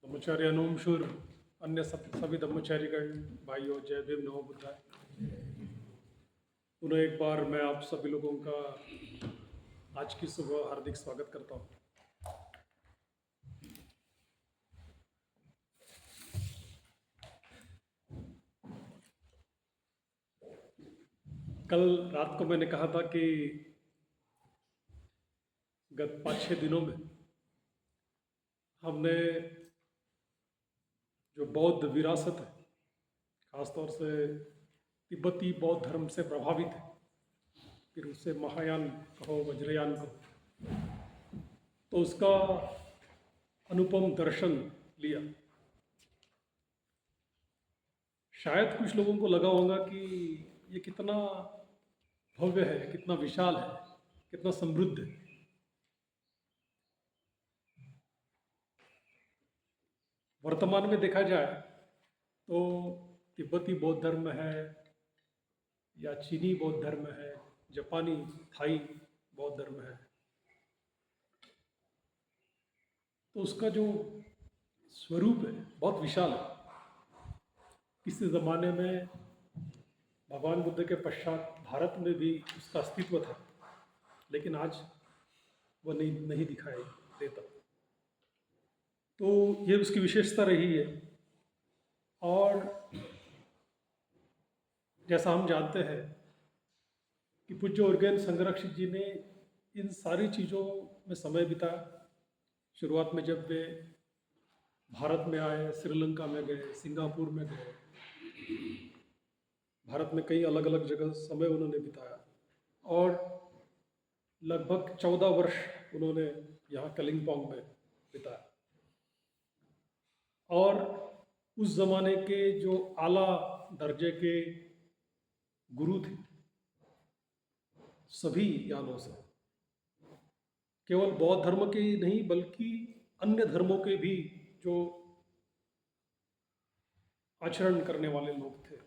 ब्रह्मचारी अनुमशुर अन्य सभी ब्रह्मचारीगण भाइयों, जय भीम, नमो बुद्धाय। पुनः एक बार मैं आप सभी लोगों का आज की सुबह हार्दिक स्वागत करता हूँ। कल रात को मैंने कहा था कि गत 5-6 दिनों में हमने जो बौद्ध विरासत है, खासतौर से तिब्बती बौद्ध धर्म से प्रभावित है, फिर उससे महायान कहो, वज्रयान कहो, तो उसका अनुपम दर्शन लिया। शायद कुछ लोगों को लगा होगा कि ये कितना भव्य है, कितना विशाल है, कितना समृद्ध है। वर्तमान में देखा जाए तो तिब्बती बौद्ध धर्म है या चीनी बौद्ध धर्म है, जापानी थाई बौद्ध धर्म है, तो उसका जो स्वरूप है बहुत विशाल है। किसी ज़माने में भगवान बुद्ध के पश्चात भारत में भी उसका अस्तित्व था, लेकिन आज वो नहीं दिखाई देता। तो ये उसकी विशेषता रही है। और जैसा हम जानते हैं कि पूज्य उर्गेन संरक्षित जी ने इन सारी चीज़ों में समय बिताया। शुरुआत में जब वे भारत में आए, श्रीलंका में गए, सिंगापुर में गए, भारत में कई अलग अलग जगह समय उन्होंने बिताया और लगभग 14 वर्ष उन्होंने यहाँ कलिंगपोंग में बिताया। और उस ज़माने के जो आला दर्जे के गुरु थे, सभी यानों से, केवल बौद्ध धर्म के ही नहीं बल्कि अन्य धर्मों के भी जो आचरण करने वाले लोग थे,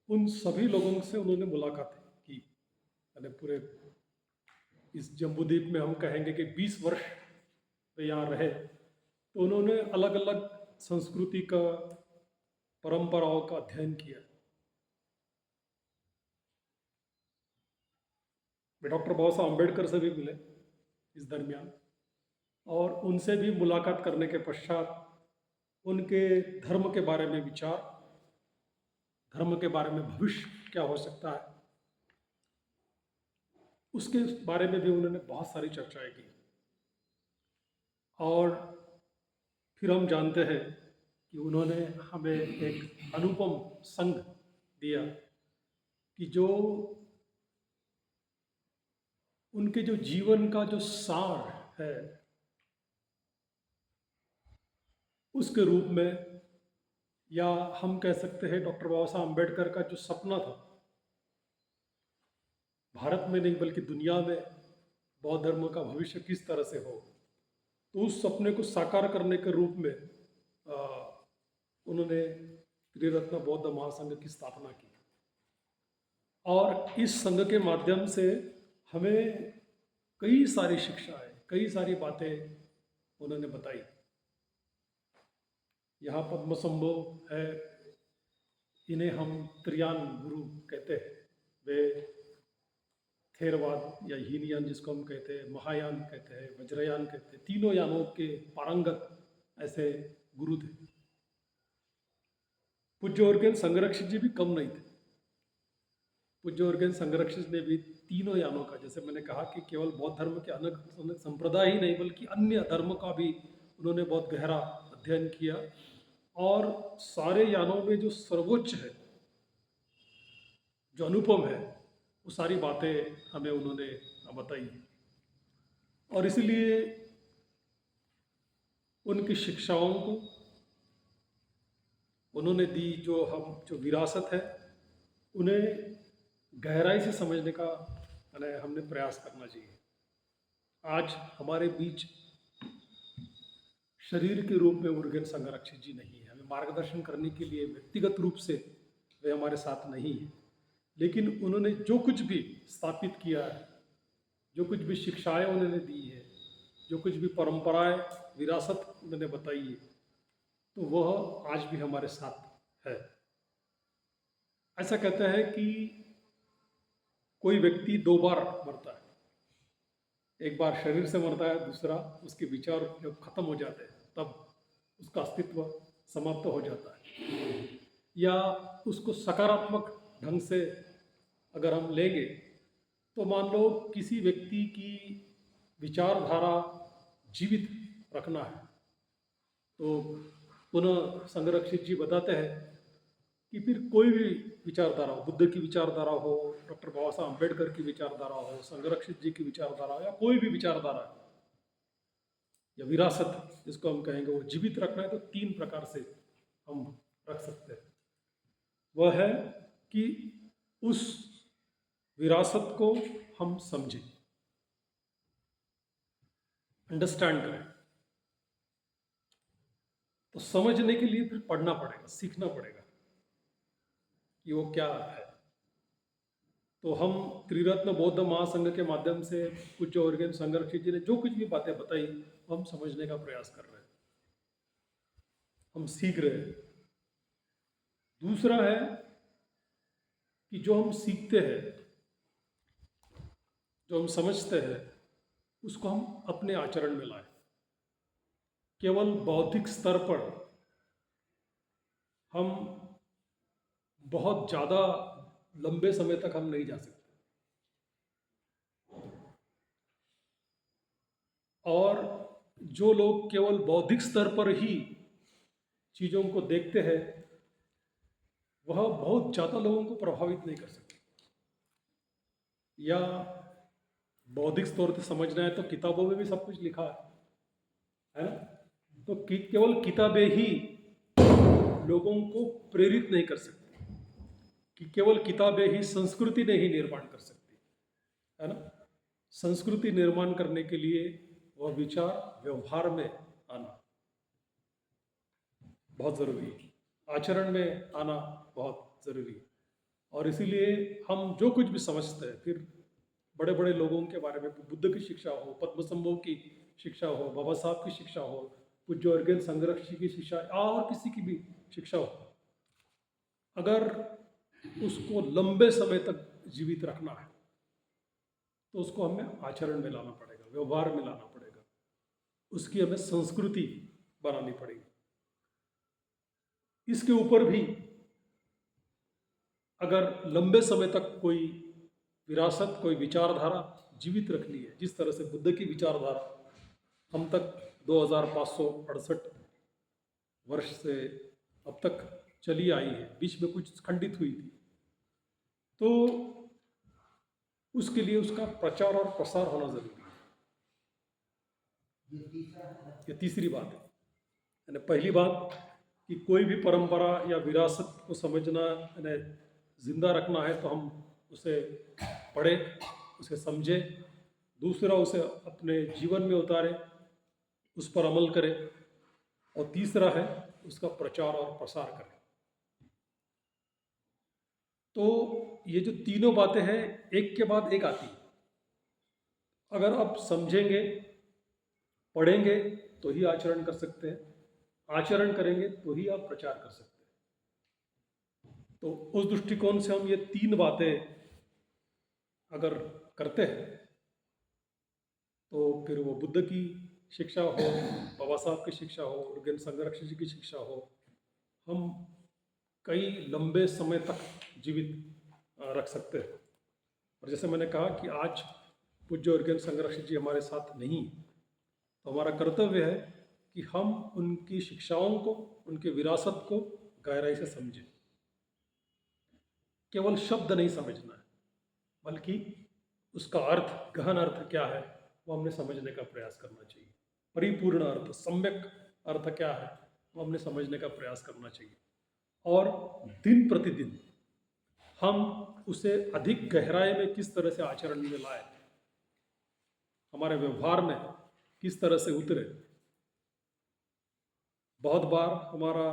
उन सभी लोगों से उन्होंने मुलाकात की। यानी पूरे इस जम्बूद्वीप में हम कहेंगे कि 20 वर्ष वे यहाँ रहे, तो उन्होंने अलग अलग संस्कृति का, परंपराओं का अध्ययन किया। वे डॉक्टर बाबा साहब अम्बेडकर से भी मिले इस दरमियान, और उनसे भी मुलाकात करने के पश्चात उनके धर्म के बारे में विचार, धर्म के बारे में भविष्य क्या हो सकता है, उसके बारे में भी उन्होंने बहुत सारी चर्चाएं की। और फिर हम जानते हैं कि उन्होंने हमें एक अनुपम संग दिया कि जो उनके जो जीवन का जो सार है, उसके रूप में, या हम कह सकते हैं डॉक्टर बाबा साहब अम्बेडकर का जो सपना था, भारत में नहीं बल्कि दुनिया में बौद्ध धर्म का भविष्य किस तरह से हो, तो उस सपने को साकार करने के रूप में उन्होंने त्रिरत्न बौद्ध महासंघ की स्थापना की। और इस संघ के माध्यम से हमें कई सारी शिक्षाएं, कई सारी बातें उन्होंने बताई। यहाँ पद्मसंभव है, इन्हें हम त्रियान गुरु कहते हैं। वे थेरवाद या हीनयान जिसको हम कहते हैं, महायान कहते हैं, वज्रयान कहते हैं, तीनों यानों के पारंगत ऐसे गुरु थे। पूज्य उर्गेन संरक्षित जी भी कम नहीं थे। पूज्य उर्गेन संरक्षित ने भी तीनों यानों का, जैसे मैंने कहा कि केवल बौद्ध धर्म के अलग संप्रदाय ही नहीं बल्कि अन्य धर्म का भी उन्होंने बहुत गहरा अध्ययन किया। और सारे यानों में जो सर्वोच्च है, जो अनुपम है, वो सारी बातें हमें उन्होंने बताई। और इसलिए उनकी शिक्षाओं को उन्होंने दी, जो विरासत है, उन्हें गहराई से समझने का हमने प्रयास करना चाहिए। आज हमारे बीच शरीर के रूप में उर्गेन संरक्षित जी नहीं है, हमें मार्गदर्शन करने के लिए व्यक्तिगत रूप से वे हमारे साथ नहीं है, लेकिन उन्होंने जो कुछ भी स्थापित किया है, जो कुछ भी शिक्षाएं उन्होंने दी है, जो कुछ भी परंपराएं, विरासत उन्होंने बताई है, तो वह आज भी हमारे साथ है। ऐसा कहते हैं कि कोई व्यक्ति दो बार मरता है, एक बार शरीर से मरता है, दूसरा उसके विचार जब खत्म हो जाते हैं तब उसका अस्तित्व समाप्त हो जाता है। या उसको सकारात्मक ढंग से अगर हम लेंगे तो मान लो किसी व्यक्ति की विचारधारा जीवित रखना है, तो पुनः संरक्षित जी बताते हैं कि फिर कोई भी विचारधारा हो, बुद्ध की विचारधारा हो, डॉक्टर बाबा साहब अम्बेडकर की विचारधारा हो, संरक्षित जी की विचारधारा हो, या कोई भी विचारधारा या विरासत जिसको हम कहेंगे, वो जीवित रखना है तो तीन प्रकार से हम रख सकते हैं। वह है कि उस विरासत को हम समझें, अंडरस्टैंड करें। तो समझने के लिए फिर पढ़ना पड़ेगा, सीखना पड़ेगा कि वो क्या है। तो हम त्रिरत्न बौद्ध महासंघ के माध्यम से पूज्य ऑर्गेन संरक्षित जी ने जो कुछ भी बातें बताई हम समझने का प्रयास कर रहे हैं, हम सीख रहे हैं। दूसरा है कि जो हम सीखते हैं, जो हम समझते हैं, उसको हम अपने आचरण में लाएं। केवल बौद्धिक स्तर पर हम बहुत ज़्यादा लंबे समय तक हम नहीं जा सकते, और जो लोग केवल बौद्धिक स्तर पर ही चीज़ों को देखते हैं वह बहुत ज़्यादा लोगों को प्रभावित नहीं कर सकते। या बौद्धिक स्तर से समझना है तो किताबों में भी सब कुछ लिखा है ना। तो केवल किताबें ही लोगों को प्रेरित नहीं कर सकती, कि केवल किताबें ही संस्कृति नहीं निर्माण कर सकती, है ना। संस्कृति निर्माण करने के लिए वह विचार व्यवहार में आना बहुत ज़रूरी है, आचरण में आना बहुत ज़रूरी है। और इसीलिए हम जो कुछ भी समझते हैं, फिर बड़े बड़े लोगों के बारे में, बुद्ध की शिक्षा हो, पद्मसंभव की शिक्षा हो, बाबा साहब की शिक्षा हो, पूज्य ऑर्गेन संरक्षित की शिक्षा, और किसी की भी शिक्षा हो, अगर उसको लंबे समय तक जीवित रखना है तो उसको हमें आचरण में लाना पड़ेगा, व्यवहार में लाना पड़ेगा, उसकी हमें संस्कृति बनानी पड़ेगी। इसके ऊपर भी अगर लंबे समय तक कोई विरासत, कोई विचारधारा जीवित रखनी है, जिस तरह से बुद्ध की विचारधारा हम तक 2568 वर्ष से अब तक चली आई है, बीच में कुछ खंडित हुई थी, तो उसके लिए उसका प्रचार और प्रसार होना जरूरी है। ये तीसरी बात है। यानी पहली बात कि कोई भी परंपरा या विरासत को समझना, यानी जिंदा रखना है तो हम उसे पढ़ें, उसे समझें। दूसरा, उसे अपने जीवन में उतारें, उस पर अमल करें। और तीसरा है उसका प्रचार और प्रसार करें। तो ये जो तीनों बातें हैं, एक के बाद एक आती है। अगर आप समझेंगे, पढ़ेंगे तो ही आचरण कर सकते हैं, आचरण करेंगे तो ही आप प्रचार कर सकते हैं। तो उस दृष्टिकोण से हम ये तीन बातें अगर करते हैं तो फिर वो बुद्ध की शिक्षा हो, बाबा साहब की शिक्षा हो, ऑर्गेन संरक्षित जी की शिक्षा हो, हम कई लंबे समय तक जीवित रख सकते हैं। और जैसे मैंने कहा कि आज पूज्य ऑर्गेन संरक्षित जी हमारे साथ नहीं, तो हमारा कर्तव्य है कि हम उनकी शिक्षाओं को, उनकी विरासत को गहराई से समझें। केवल शब्द नहीं समझना है, बल्कि उसका अर्थ, गहन अर्थ क्या है, वो हमने समझने का प्रयास करना चाहिए। परिपूर्ण अर्थ, सम्यक अर्थ क्या है, वो हमने समझने का प्रयास करना चाहिए। और दिन प्रतिदिन हम उसे अधिक गहराई में किस तरह से आचरण में लाए, हमारे व्यवहार में किस तरह से उतरे। बहुत बार हमारा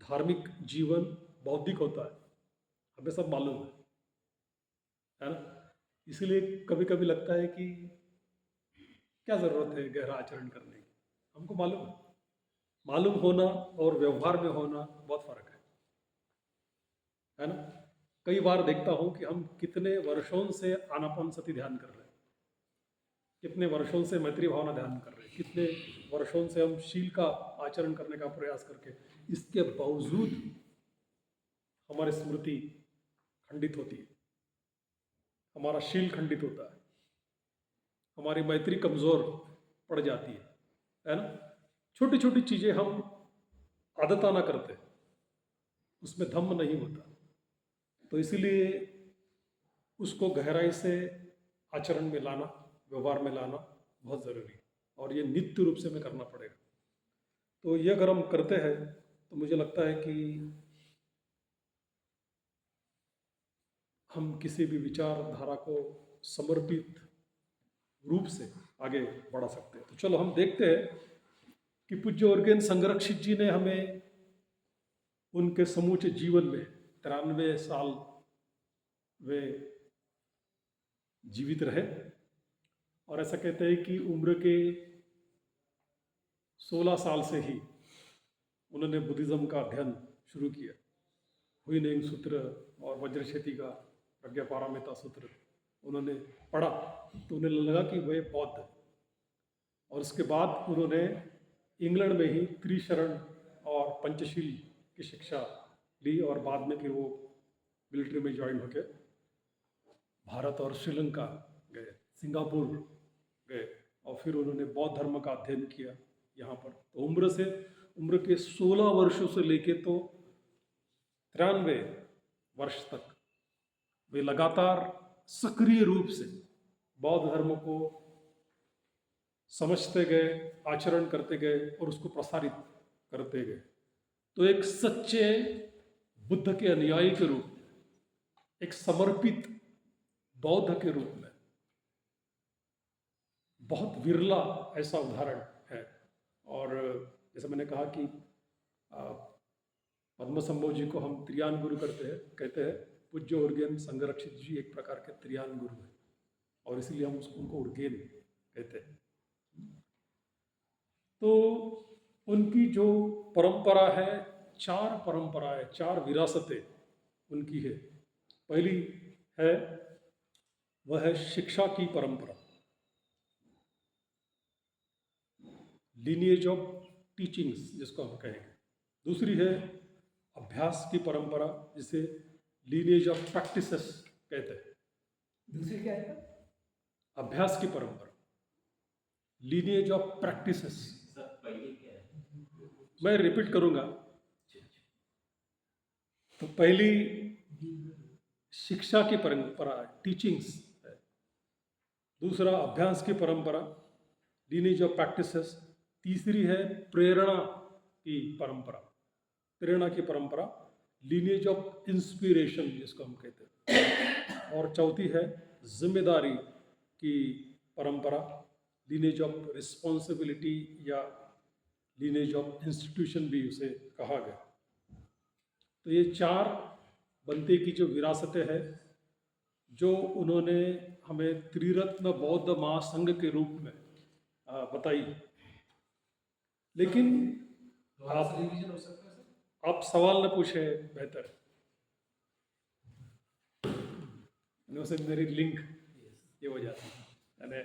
धार्मिक जीवन बौद्धिक होता है, हमें सब मालूम है ना। इसलिए कभी कभी लगता है कि क्या ज़रूरत है गहरा आचरण करने की, हमको मालूम है। मालूम होना और व्यवहार में होना बहुत फर्क है ना। कई बार देखता हूँ कि हम कितने वर्षों से आनापानसति ध्यान कर रहे हैं, कितने वर्षों से मैत्री भावना ध्यान कर रहे हैं, कितने वर्षों से हम शील का आचरण करने का प्रयास करके, इसके बावजूद हमारी स्मृति खंडित होती है, हमारा शील खंडित होता है, हमारी मैत्री कमजोर पड़ जाती है ना। छोटी छोटी चीजें हम आदताना करते हैं, उसमें धम्म नहीं होता, तो इसीलिए उसको गहराई से आचरण में लाना, व्यवहार में लाना बहुत ज़रूरी है, और ये नित्य रूप से में करना पड़ेगा। तो ये अगर हम करते हैं तो मुझे लगता है कि हम किसी भी विचारधारा को समर्पित रूप से आगे बढ़ा सकते हैं। तो चलो हम देखते हैं कि पूज्य ऑर्गेन संरक्षित जी ने हमें उनके समूचे जीवन में 93 साल वे जीवित रहे, और ऐसा कहते हैं कि उम्र के 16 साल से ही उन्होंने बुद्धिज़्म का अध्ययन शुरू किया। हुइनेंग सूत्र और वज्रक्षेति का प्रज्ञापारमिता सूत्र उन्होंने पढ़ा, तो उन्हें लगा कि वह बौद्ध है, और उसके बाद उन्होंने इंग्लैंड में ही त्रिशरण और पंचशील की शिक्षा ली, और बाद में फिर वो मिलिट्री में ज्वाइन होके भारत और श्रीलंका गए, सिंगापुर गए, और फिर उन्होंने बौद्ध धर्म का अध्ययन किया यहाँ पर। तो उम्र के 16 वर्षों से लेके तो 93 वर्ष तक वे लगातार सक्रिय रूप से बौद्ध धर्म को समझते गए, आचरण करते गए और उसको प्रसारित करते गए। तो एक सच्चे बुद्ध के अनुयायी के रूप में, एक समर्पित बौद्ध के रूप में बहुत विरला ऐसा उदाहरण है। और जैसे मैंने कहा कि पद्मसंभव जी को हम त्रियान गुरु कहते हैं। पूज्य उर्गेन संरक्षित जी एक प्रकार के त्रियान गुरु हैं, और इसीलिए हम उनको उर्गेन कहते हैं। तो उनकी जो परंपरा है, 4 परंपराएं, 4 विरासतें उनकी है। पहली है वह है शिक्षा की परंपरा, लीनिएज ऑफ टीचिंग्स जिसको हम कहेंगे। दूसरी है अभ्यास की परंपरा, जिसे लीनिएज ऑफ प्रैक्टिसेस कहते हैं। दूसरी क्या है? अभ्यास की परंपरा, लीनिएज ऑफ प्रैक्टिसेस। मैं रिपीट करूंगा। तो पहली शिक्षा की परंपरा, टीचिंग्स है। दूसरा अभ्यास की परंपरा, लीनिएज ऑफ प्रैक्टिसेस। तीसरी है प्रेरणा की परंपरा, प्रेरणा की परंपरा, लीनिएज ऑफ इंस्पिरेशन जिसको हम कहते हैं। और चौथी है जिम्मेदारी की परंपरा, लीनिएज ऑफ रिस्पॉन्सिबिलिटी या लीनिएज ऑफ इंस्टीट्यूशन भी उसे कहा गया। तो ये 4 बनते की जो विरासतें हैं, जो उन्होंने हमें त्रिरत्न बौद्ध महासंघ के रूप में बताई। लेकिन आप सवाल न पूछे बेहतर है, उसे मेरी लिंक ये हो जाती है। यानी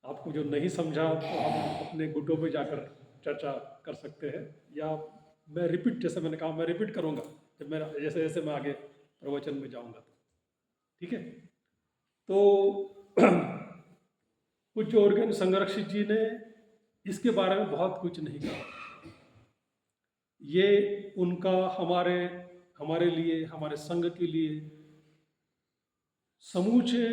आपको जो नहीं समझा तो आप अपने गुटों में जाकर चर्चा कर सकते हैं, या मैं रिपीट, जैसे मैंने कहा मैं रिपीट करूँगा जब मैं जैसे जैसे मैं आगे प्रवचन में जाऊँगा। तो ठीक है। तो पूज्य ऑर्गेन संरक्षित जी ने इसके बारे में बहुत कुछ नहीं कहा। ये उनका हमारे लिए, हमारे संघ के लिए, समूचे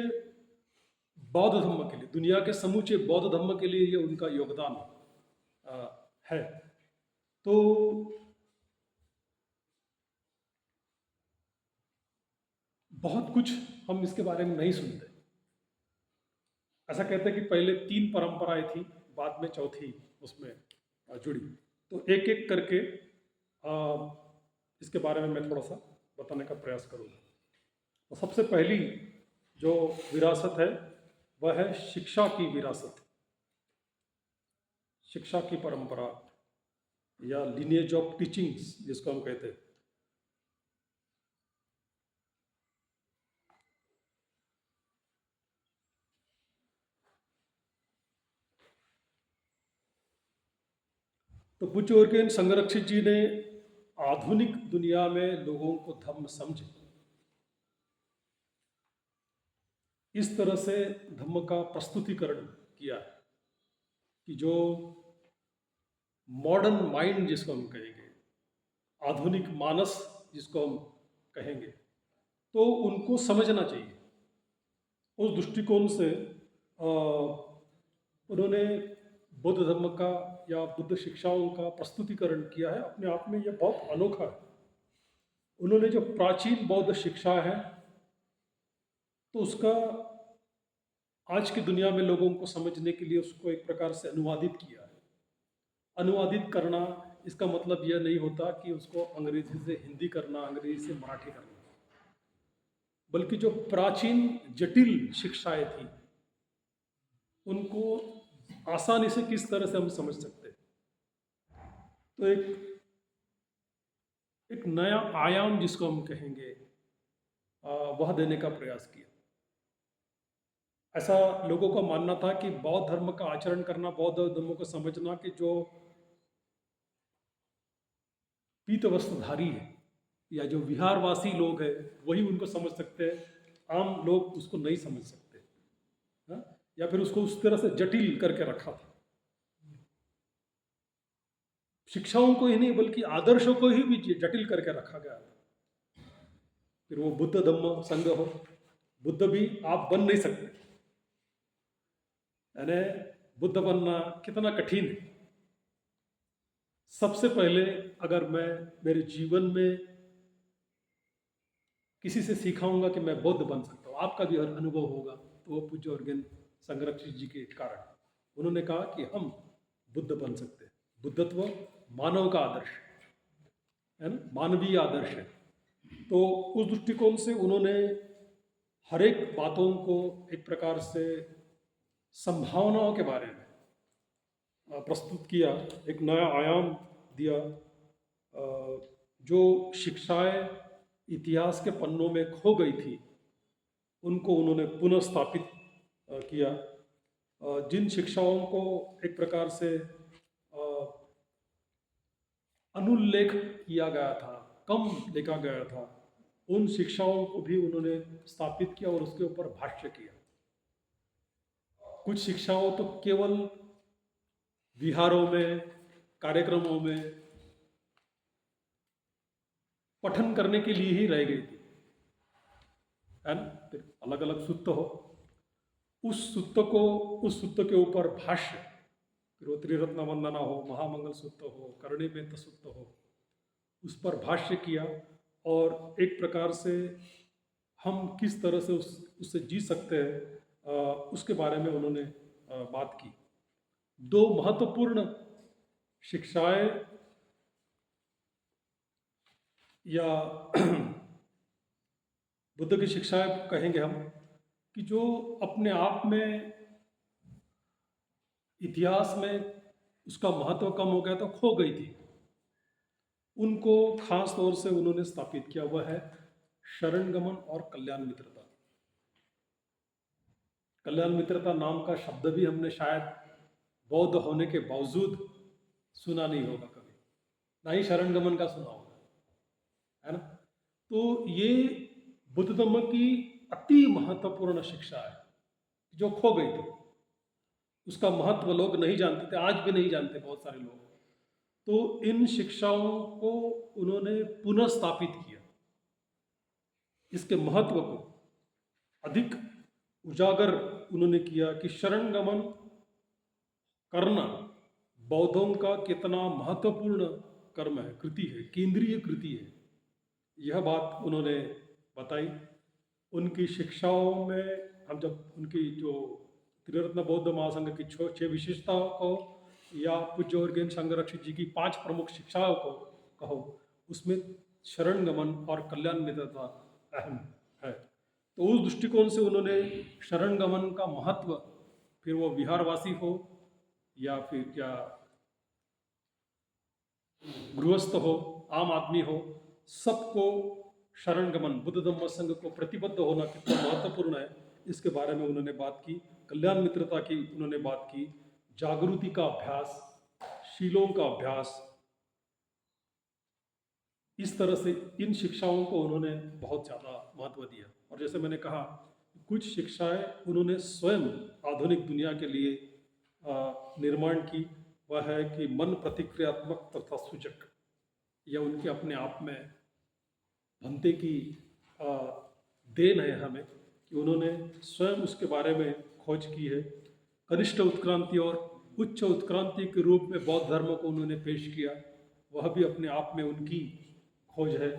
बौद्ध धर्म के लिए, दुनिया के समूचे बौद्ध धर्म के लिए ये उनका योगदान है। तो बहुत कुछ हम इसके बारे में नहीं सुनते। ऐसा कहते हैं कि पहले 3 परंपराएं थी, बाद में चौथी उसमें जुड़ी। तो एक एक करके इसके बारे में मैं थोड़ा सा बताने का प्रयास करूँगा। तो सबसे पहली जो विरासत है वह है शिक्षा की विरासत, शिक्षा की परंपरा। या लिनिएज ऑफ टीचिंग्स जिसको हम कहते हैं। तो बुद्ध और के संरक्षित जी ने आधुनिक दुनिया में लोगों को धम्म समझे, इस तरह से धम्म का प्रस्तुतिकरण किया है कि जो मॉडर्न माइंड जिसको हम कहेंगे, आधुनिक मानस जिसको हम कहेंगे, तो उनको समझना चाहिए। उस दृष्टिकोण से उन्होंने बुद्ध धर्म का या बुद्ध शिक्षाओं का प्रस्तुतिकरण किया है। अपने आप में यह बहुत अनोखा है। उन्होंने जो प्राचीन बौद्ध शिक्षा है तो उसका आज की दुनिया में लोगों को समझने के लिए उसको एक प्रकार से अनुवादित किया है। अनुवादित करना इसका मतलब यह नहीं होता कि उसको अंग्रेजी से हिंदी करना, अंग्रेजी से मराठी करना, बल्कि जो प्राचीन जटिल शिक्षाएं थी उनको आसानी से किस तरह से हम समझ सकते हैं, तो एक नया आयाम जिसको हम कहेंगे वह देने का प्रयास किया। ऐसा लोगों का मानना था कि बौद्ध धर्म का आचरण करना, बौद्ध धर्म को समझना कि जो पीत वस्त्रधारी है या जो विहारवासी लोग हैं वही उनको समझ सकते हैं, आम लोग उसको नहीं समझ सकते। हाँ? या फिर उसको उस तरह से जटिल करके रखा था। शिक्षाओं को ही नहीं बल्कि आदर्शों को ही भी जटिल करके रखा गया था। फिर वो बुद्ध धम्म संघ हो, बुद्ध भी आप बन नहीं सकते, यानी बुद्ध बनना कितना कठिन है। सबसे पहले अगर मैं मेरे जीवन में किसी से सिखाऊंगा कि मैं बुद्ध बन सकता हूँ, आपका भी अनुभव होगा, तो वो पूज्य ऑर्गेन संरक्षित जी के कारण उन्होंने कहा कि हम बुद्ध बन सकते हैं। बुद्धत्व मानव का आदर्श है ना, मानवीय आदर्श है। तो उस दृष्टिकोण से उन्होंने हर एक बातों को एक प्रकार से संभावनाओं के बारे में प्रस्तुत किया, एक नया आयाम दिया। जो शिक्षाएं इतिहास के पन्नों में खो गई थी उनको उन्होंने पुनः स्थापित किया। जिन शिक्षाओं को एक प्रकार से अनुल्लेख किया गया था, कम लिखा गया था, उन शिक्षाओं को भी उन्होंने स्थापित किया और उसके ऊपर भाष्य किया। कुछ शिक्षाओं तो केवल विहारों में, कार्यक्रमों में पठन करने के लिए ही रह गई थी, है ना। फिर अलग अलग सूत्र हो, उस सूत्र के ऊपर भाष्य, फिर वो त्रिरत्न वंदना हो, महामंगल सूत्र हो, कर्णिमेत सूत्र हो, उस पर भाष्य किया। और एक प्रकार से हम किस तरह से उससे जी सकते हैं उसके बारे में उन्होंने बात की। दो महत्वपूर्ण शिक्षाएं या बुद्ध की शिक्षाएं कहेंगे हम, कि जो अपने आप में इतिहास में उसका महत्व कम हो गया, तो खो गई थी, उनको खास तौर से उन्होंने स्थापित किया। वह है शरणगमन और कल्याण मित्रता। कल्याण मित्रता नाम का शब्द भी हमने शायद बौद्ध होने के बावजूद सुना नहीं होगा कभी, ना ही शरणगमन का सुना होगा, है ना। तो ये बुद्ध धर्म की अति महत्वपूर्ण शिक्षा है जो खो गई थी। उसका महत्व लोग नहीं जानते थे, आज भी नहीं जानते बहुत सारे लोग। तो इन शिक्षाओं को उन्होंने पुनः स्थापित किया, इसके महत्व को अधिक उजागर उन्होंने किया कि शरणगमन करना बौद्धों का कितना महत्वपूर्ण कर्म है, कृति है, केंद्रीय कृति है। यह बात उन्होंने बताई। उनकी शिक्षाओं में हम जब उनकी जो त्रिरत्न बौद्ध महासंघ की 6 विशेषताओं को या पूज्य ऑर्गेन संरक्षित जी की 5 प्रमुख शिक्षाओं को कहो, उसमें शरणगमन और कल्याण मित्रता अहम है। तो उस दृष्टिकोण से उन्होंने शरणगमन का महत्व, फिर वो विहारवासी हो या फिर क्या गृहस्थ हो, आम आदमी हो, सबको शरण गमन, बुद्ध धम्म संघ को प्रतिबद्ध होना कितना महत्वपूर्ण है, इसके बारे में उन्होंने बात की। कल्याण मित्रता की उन्होंने बात की। जागृति का अभ्यास, शीलों का अभ्यास, इस तरह से इन शिक्षाओं को उन्होंने बहुत ज़्यादा महत्व दिया। और जैसे मैंने कहा, कुछ शिक्षाएं उन्होंने स्वयं आधुनिक दुनिया के लिए निर्माण की। वह है कि मन प्रतिक्रियात्मक तथा सूचक, यह उनके अपने आप में भंते की देन है हमें, कि उन्होंने स्वयं उसके बारे में खोज की है। कनिष्ठ उत्क्रांति और उच्च उत्क्रांति के रूप में बौद्ध धर्म को उन्होंने पेश किया, वह भी अपने आप में उनकी खोज है।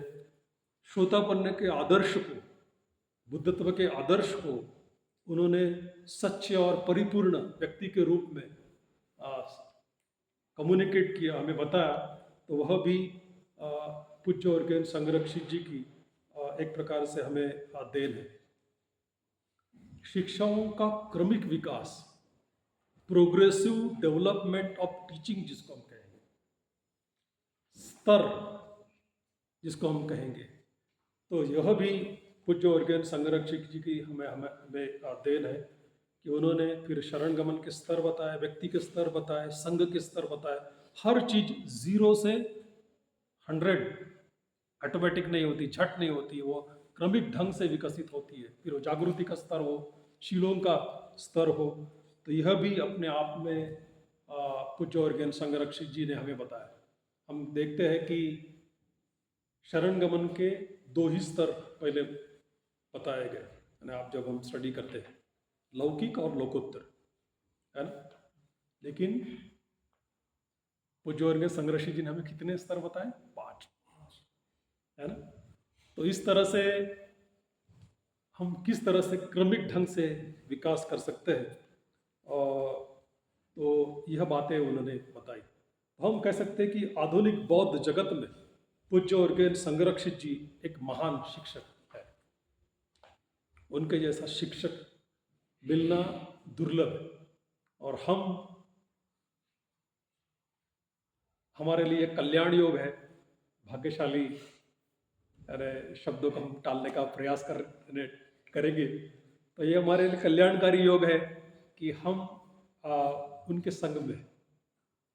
श्रोतापन्न के आदर्श को, बुद्धत्व के आदर्श को उन्होंने सच्चे और परिपूर्ण व्यक्ति के रूप में कम्युनिकेट किया, हमें बताया। तो वह भी पूज्य ऑर्गेन संरक्षित जी की एक प्रकार से हमें देन है। शिक्षाओं का क्रमिक विकास, प्रोग्रेसिव डेवलपमेंट ऑफ टीचिंग जिसको हम कहेंगे, स्तर जिसको हम कहेंगे, तो यह भी पूज्य ऑर्गेन संरक्षक जी की हमें देन है कि उन्होंने फिर शरण गमन के स्तर बताए, व्यक्ति के स्तर बताए, संघ के स्तर बताए। हर चीज 0 से 100 ऑटोमेटिक नहीं होती, झट नहीं होती, वो क्रमिक ढंग से विकसित होती है। फिर वो जागृति का स्तर हो, शीलों का स्तर हो, तो यह भी अपने आप में पूज्य ऑर्गेन संरक्षक जी ने हमें बताया। हम देखते हैं कि शरण गमन के 2 ही स्तर पहले बताए गए, यानी आप जब हम स्टडी करते हैं, लौकिक और लोकोत्तर, है ना। लेकिन पूज्य ऑर्गेन संरक्षक जी ने हमें कितने स्तर बताए? 5, है ना। तो इस तरह से हम किस तरह से क्रमिक ढंग से विकास कर सकते हैं, तो यह बातें उन्होंने बताई। तो हम कह सकते हैं कि आधुनिक बौद्ध जगत में पूज्य ऑर्गेन संरक्षित जी एक महान शिक्षक है। उनके जैसा शिक्षक मिलना दुर्लभ है, और हमारे लिए कल्याण योग है, भाग्यशाली। अरे शब्दों को हम टालने का प्रयास करेंगे, तो ये हमारे लिए कल्याणकारी योग है कि हम उनके संग में,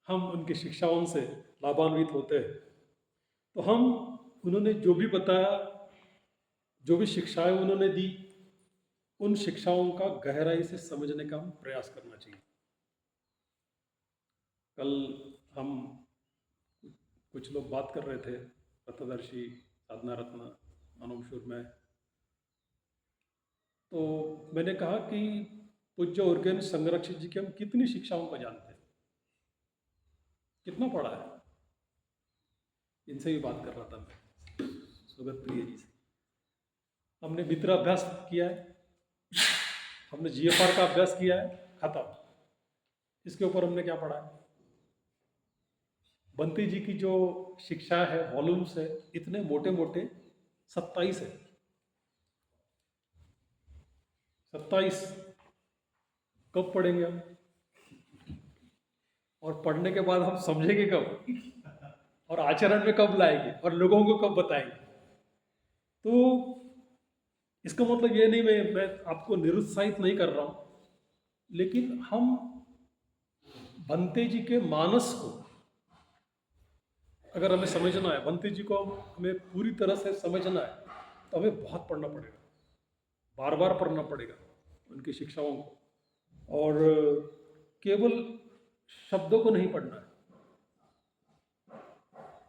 हम उनकी शिक्षाओं से लाभान्वित होते हैं। तो हम उन्होंने जो भी बताया, जो भी शिक्षाएं उन्होंने दी, उन शिक्षाओं का गहराई से समझने का हम प्रयास करना चाहिए। कल हम कुछ लोग बात कर रहे थे, पथदर्शी, साधना रत्न, अनुमशूर में, तो मैंने कहा कि पूज्य ऑर्गेन संरक्षित जी की हम कितनी शिक्षाओं को जानते हैं, कितना पढ़ा है। इनसे भी बात कर रहा था मैं, सुगत प्रिय जी से। हमने मित्र अभ्यास किया है, हमने GFR का अभ्यास किया है, खत्म। इसके ऊपर हमने क्या पढ़ा है? बंती जी की जो शिक्षा है, वॉल्यूम्स है, इतने मोटे मोटे 27 है। 27 कब पढ़ेंगे हम? और पढ़ने के बाद हम समझेंगे कब? और आचरण में कब लाएंगे? और लोगों को कब बताएंगे? तो इसका मतलब ये नहीं, मैं आपको निरुत्साहित नहीं कर रहा हूं, लेकिन हम बंते जी के मानस को अगर हमें समझना है, बंते जी को हमें पूरी तरह से समझना है, तो हमें बहुत पढ़ना पड़ेगा, बार बार पढ़ना पड़ेगा उनकी शिक्षाओं को। और केवल शब्दों को नहीं पढ़ना है,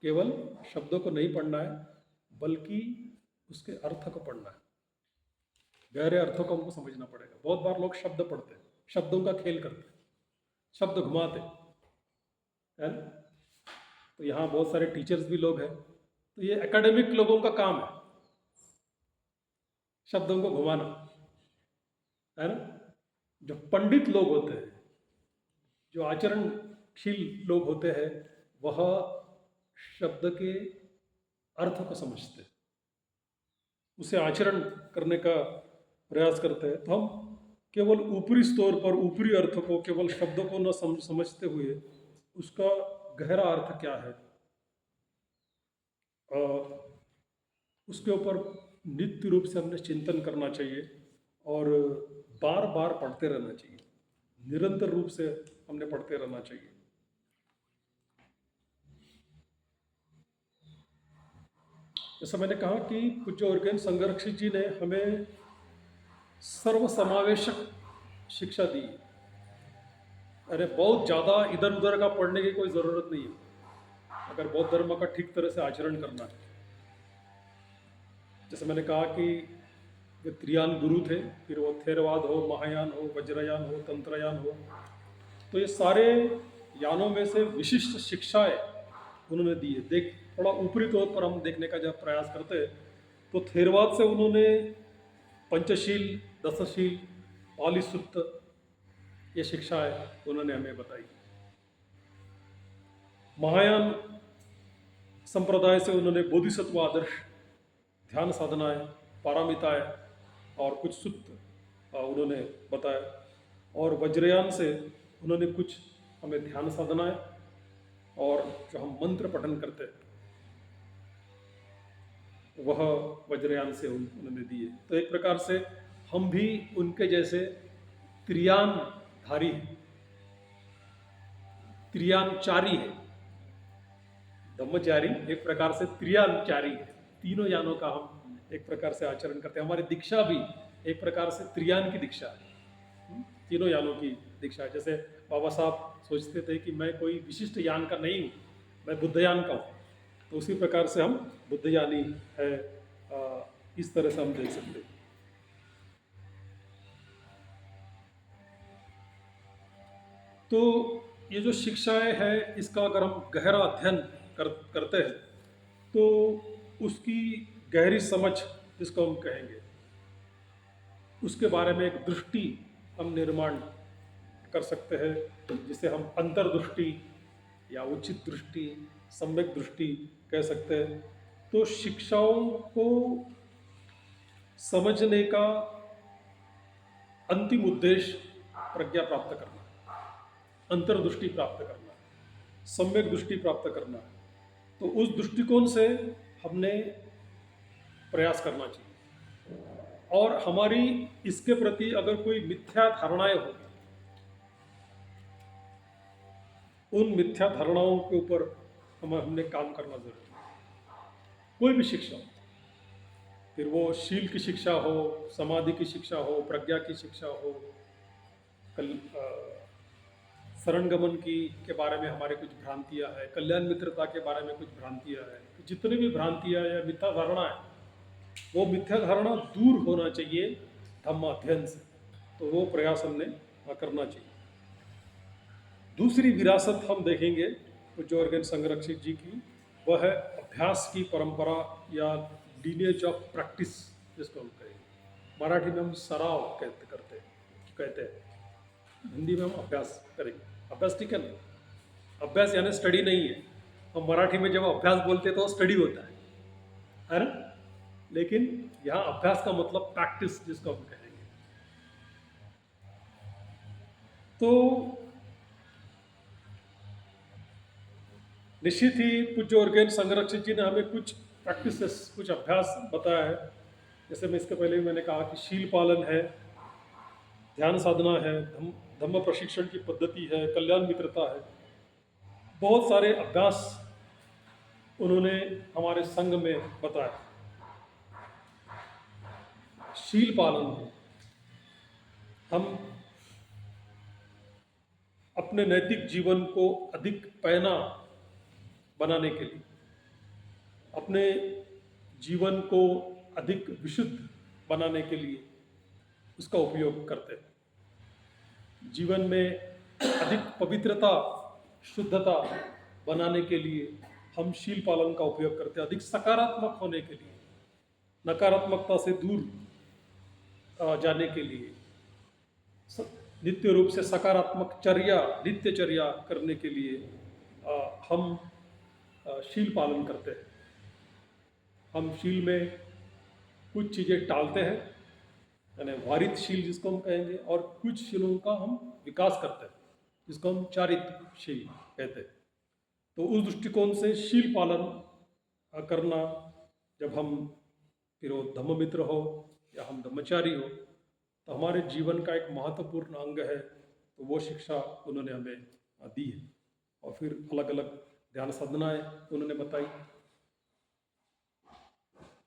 केवल शब्दों को नहीं पढ़ना है, बल्कि उसके अर्थ को पढ़ना है, गहरे अर्थों को हमको समझना पड़ेगा। बहुत बार लोग शब्द पढ़ते हैं, शब्दों का खेल करते हैं, शब्द घुमाते हैं। तो यहाँ बहुत सारे टीचर्स भी लोग हैं, तो ये एकेडमिक लोगों का काम है शब्दों को घुमाना, है ना। जो पंडित लोग होते हैं, जो आचरणशील लोग होते हैं, वह शब्द के अर्थ को समझते हैं, उसे आचरण करने का प्रयास करते हैं। तो हम केवल ऊपरी स्तर पर ऊपरी अर्थ को, केवल शब्दों को न समझते हुए उसका गहरा अर्थ क्या है, उसके ऊपर नित्य रूप से हमने चिंतन करना चाहिए और बार बार पढ़ते रहना चाहिए, निरंतर रूप से हमने पढ़ते रहना चाहिए। जैसा मैंने कहा कि पूज्य ऑर्गेन संरक्षित जी ने हमें सर्वसमावेशक शिक्षा दी। अरे बहुत ज़्यादा इधर उधर का पढ़ने की कोई ज़रूरत नहीं है अगर बौद्ध धर्म का ठीक तरह से आचरण करना है। जैसे मैंने कहा कि वे त्रियान गुरु थे, फिर वो थेरवाद हो, महायान हो, वज्रयान हो, तंत्रयान हो, तो ये सारे यानों में से विशिष्ट शिक्षाएं उन्होंने दी है। थोड़ा ऊपरी तौर पर हम देखने का जब प्रयास करते हैं तो थेरवाद से उन्होंने पंचशील, दशशील, पाली सूत्र, ये शिक्षाएं उन्होंने हमें बताई। महायान संप्रदाय से उन्होंने बोधिसत्व आदर्श, ध्यान साधनाएं, पारामिताएं और कुछ सूत्र उन्होंने बताया। और वज्रयान से उन्होंने कुछ हमें ध्यान साधनाएं और जो हम मंत्र पठन करते हैं वह वज्रयान से उन्होंने दिए। तो एक प्रकार से हम भी उनके जैसे त्रियानधारी, त्रियानचारी है। ब्रह्मचारी एक प्रकार से त्रियानचारी है, तीनों यानों का हम एक प्रकार से आचरण करते हैं। हमारी दीक्षा भी एक प्रकार से त्रियान की दीक्षा है, तीनों यानों की दीक्षा है। जैसे बाबा साहब सोचते थे कि मैं कोई विशिष्ट यान का नहीं हूँ, मैं बुद्धयान का हूँ, तो उसी प्रकार से हम बुद्धयानी है, इस तरह से हम देख सकते हैं। तो ये जो शिक्षाएं है इसका अगर हम गहरा अध्ययन करते हैं तो उसकी गहरी समझ जिसको हम कहेंगे, उसके बारे में एक दृष्टि हम निर्माण कर सकते हैं, जिसे हम अंतर्दृष्टि या उचित दृष्टि, सम्यक दृष्टि कह सकते हैं। तो शिक्षाओं को समझने का अंतिम उद्देश्य प्रज्ञा प्राप्त करना, अंतर्दृष्टि प्राप्त करना, सम्यक दृष्टि प्राप्त करना। तो उस दृष्टिकोण से हमने प्रयास करना चाहिए। और हमारी इसके प्रति अगर कोई मिथ्या धारणाएं हो, उन मिथ्या धारणाओं के ऊपर हमने काम करना जरूरी है। कोई भी शिक्षा हो, फिर वो शील की शिक्षा हो, समाधि की शिक्षा हो, प्रज्ञा की शिक्षा हो, शरणगमन की के बारे में हमारे कुछ भ्रांतियां हैं, कल्याण मित्रता के बारे में कुछ भ्रांतियां हैं, तो जितनी भी भ्रांतियां या मिथ्या धारणा है, वो मिथ्या धारणा दूर होना चाहिए धम्माध्ययन से। तो वो प्रयास हमने करना चाहिए। दूसरी विरासत हम देखेंगे पूज्य ऑर्गेन संरक्षित जी की, वह है अभ्यास की परंपरा या लीनिएज ऑफ प्रैक्टिस, जिसको हम कहेंगे। मराठी में हम सराव कहते हैं, हिंदी में हम अभ्यास करेंगे। अभ्यास ठीक है ना, अभ्यास यानी स्टडी नहीं है। हम मराठी में जब अभ्यास बोलते तो स्टडी होता है ना, लेकिन यहाँ अभ्यास का मतलब प्रैक्टिस जिसको हम कहेंगे। तो निश्चित ही पूज्य ऑर्गेन संरक्षित जी ने हमें कुछ प्रैक्टिसेस, कुछ अभ्यास बताया है। जैसे मैं इसके पहले भी मैंने कहा कि शील पालन है, ध्यान साधना है, धम्म प्रशिक्षण की पद्धति है, कल्याण मित्रता है। बहुत सारे अभ्यास उन्होंने हमारे संघ में बताया। शील पालन है, हम अपने नैतिक जीवन को अधिक पैना बनाने के लिए, अपने जीवन को अधिक विशुद्ध बनाने के लिए उसका उपयोग करते हैं। जीवन में अधिक पवित्रता, शुद्धता बनाने के लिए हम शील पालन का उपयोग करते हैं। अधिक सकारात्मक होने के लिए, नकारात्मकता से दूर जाने के लिए, नित्य रूप से सकारात्मक चर्या, नित्यचर्या करने के लिए हम शील पालन करते हैं। हम शील में कुछ चीज़ें टालते हैं, यानी वारित शील जिसको हम कहेंगे, और कुछ शीलों का हम विकास करते हैं जिसको हम चारित्र शील कहते हैं। तो उस दृष्टिकोण से शील पालन करना, जब हम फिर वो धम्ममित्र हो या हम धम्मचारी हो, तो हमारे जीवन का एक महत्वपूर्ण अंग है। तो वो शिक्षा उन्होंने हमें दी है। और फिर अलग अलग ध्यान साधनाएं उन्होंने बताई।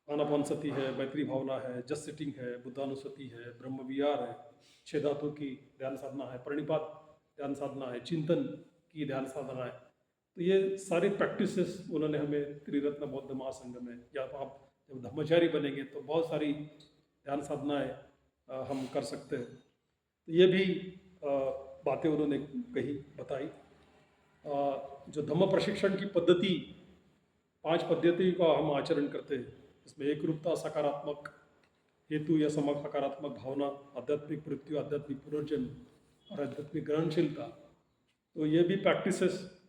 आनापानसति है, मैत्री भावना है, जस्ट सिटिंग है, बुद्धानुसति है, ब्रह्म विहार है, छह धातु की ध्यान साधना है, प्रणिपात ध्यान साधना है, चिंतन की ध्यान साधना है। तो ये सारी प्रैक्टिसेस उन्होंने हमें त्रिरत्न बौद्ध महासंघ में, या आप जब धर्मचारी बनेंगे तो बहुत सारी ध्यान साधनाएं हम कर सकते हैं। तो ये भी बातें उन्होंने कही, बताई। जो धम्म प्रशिक्षण की पद्धति, 5 पद्धति का हम आचरण करते हैं, इसमें एक रूपता, सकारात्मक हेतु या सकारात्मक भावना, आध्यात्मिक मृत्यु, आध्यात्मिक पुनर्जन्म और आध्यात्मिक ग्रहणशीलता। तो ये भी प्रैक्टिसेस,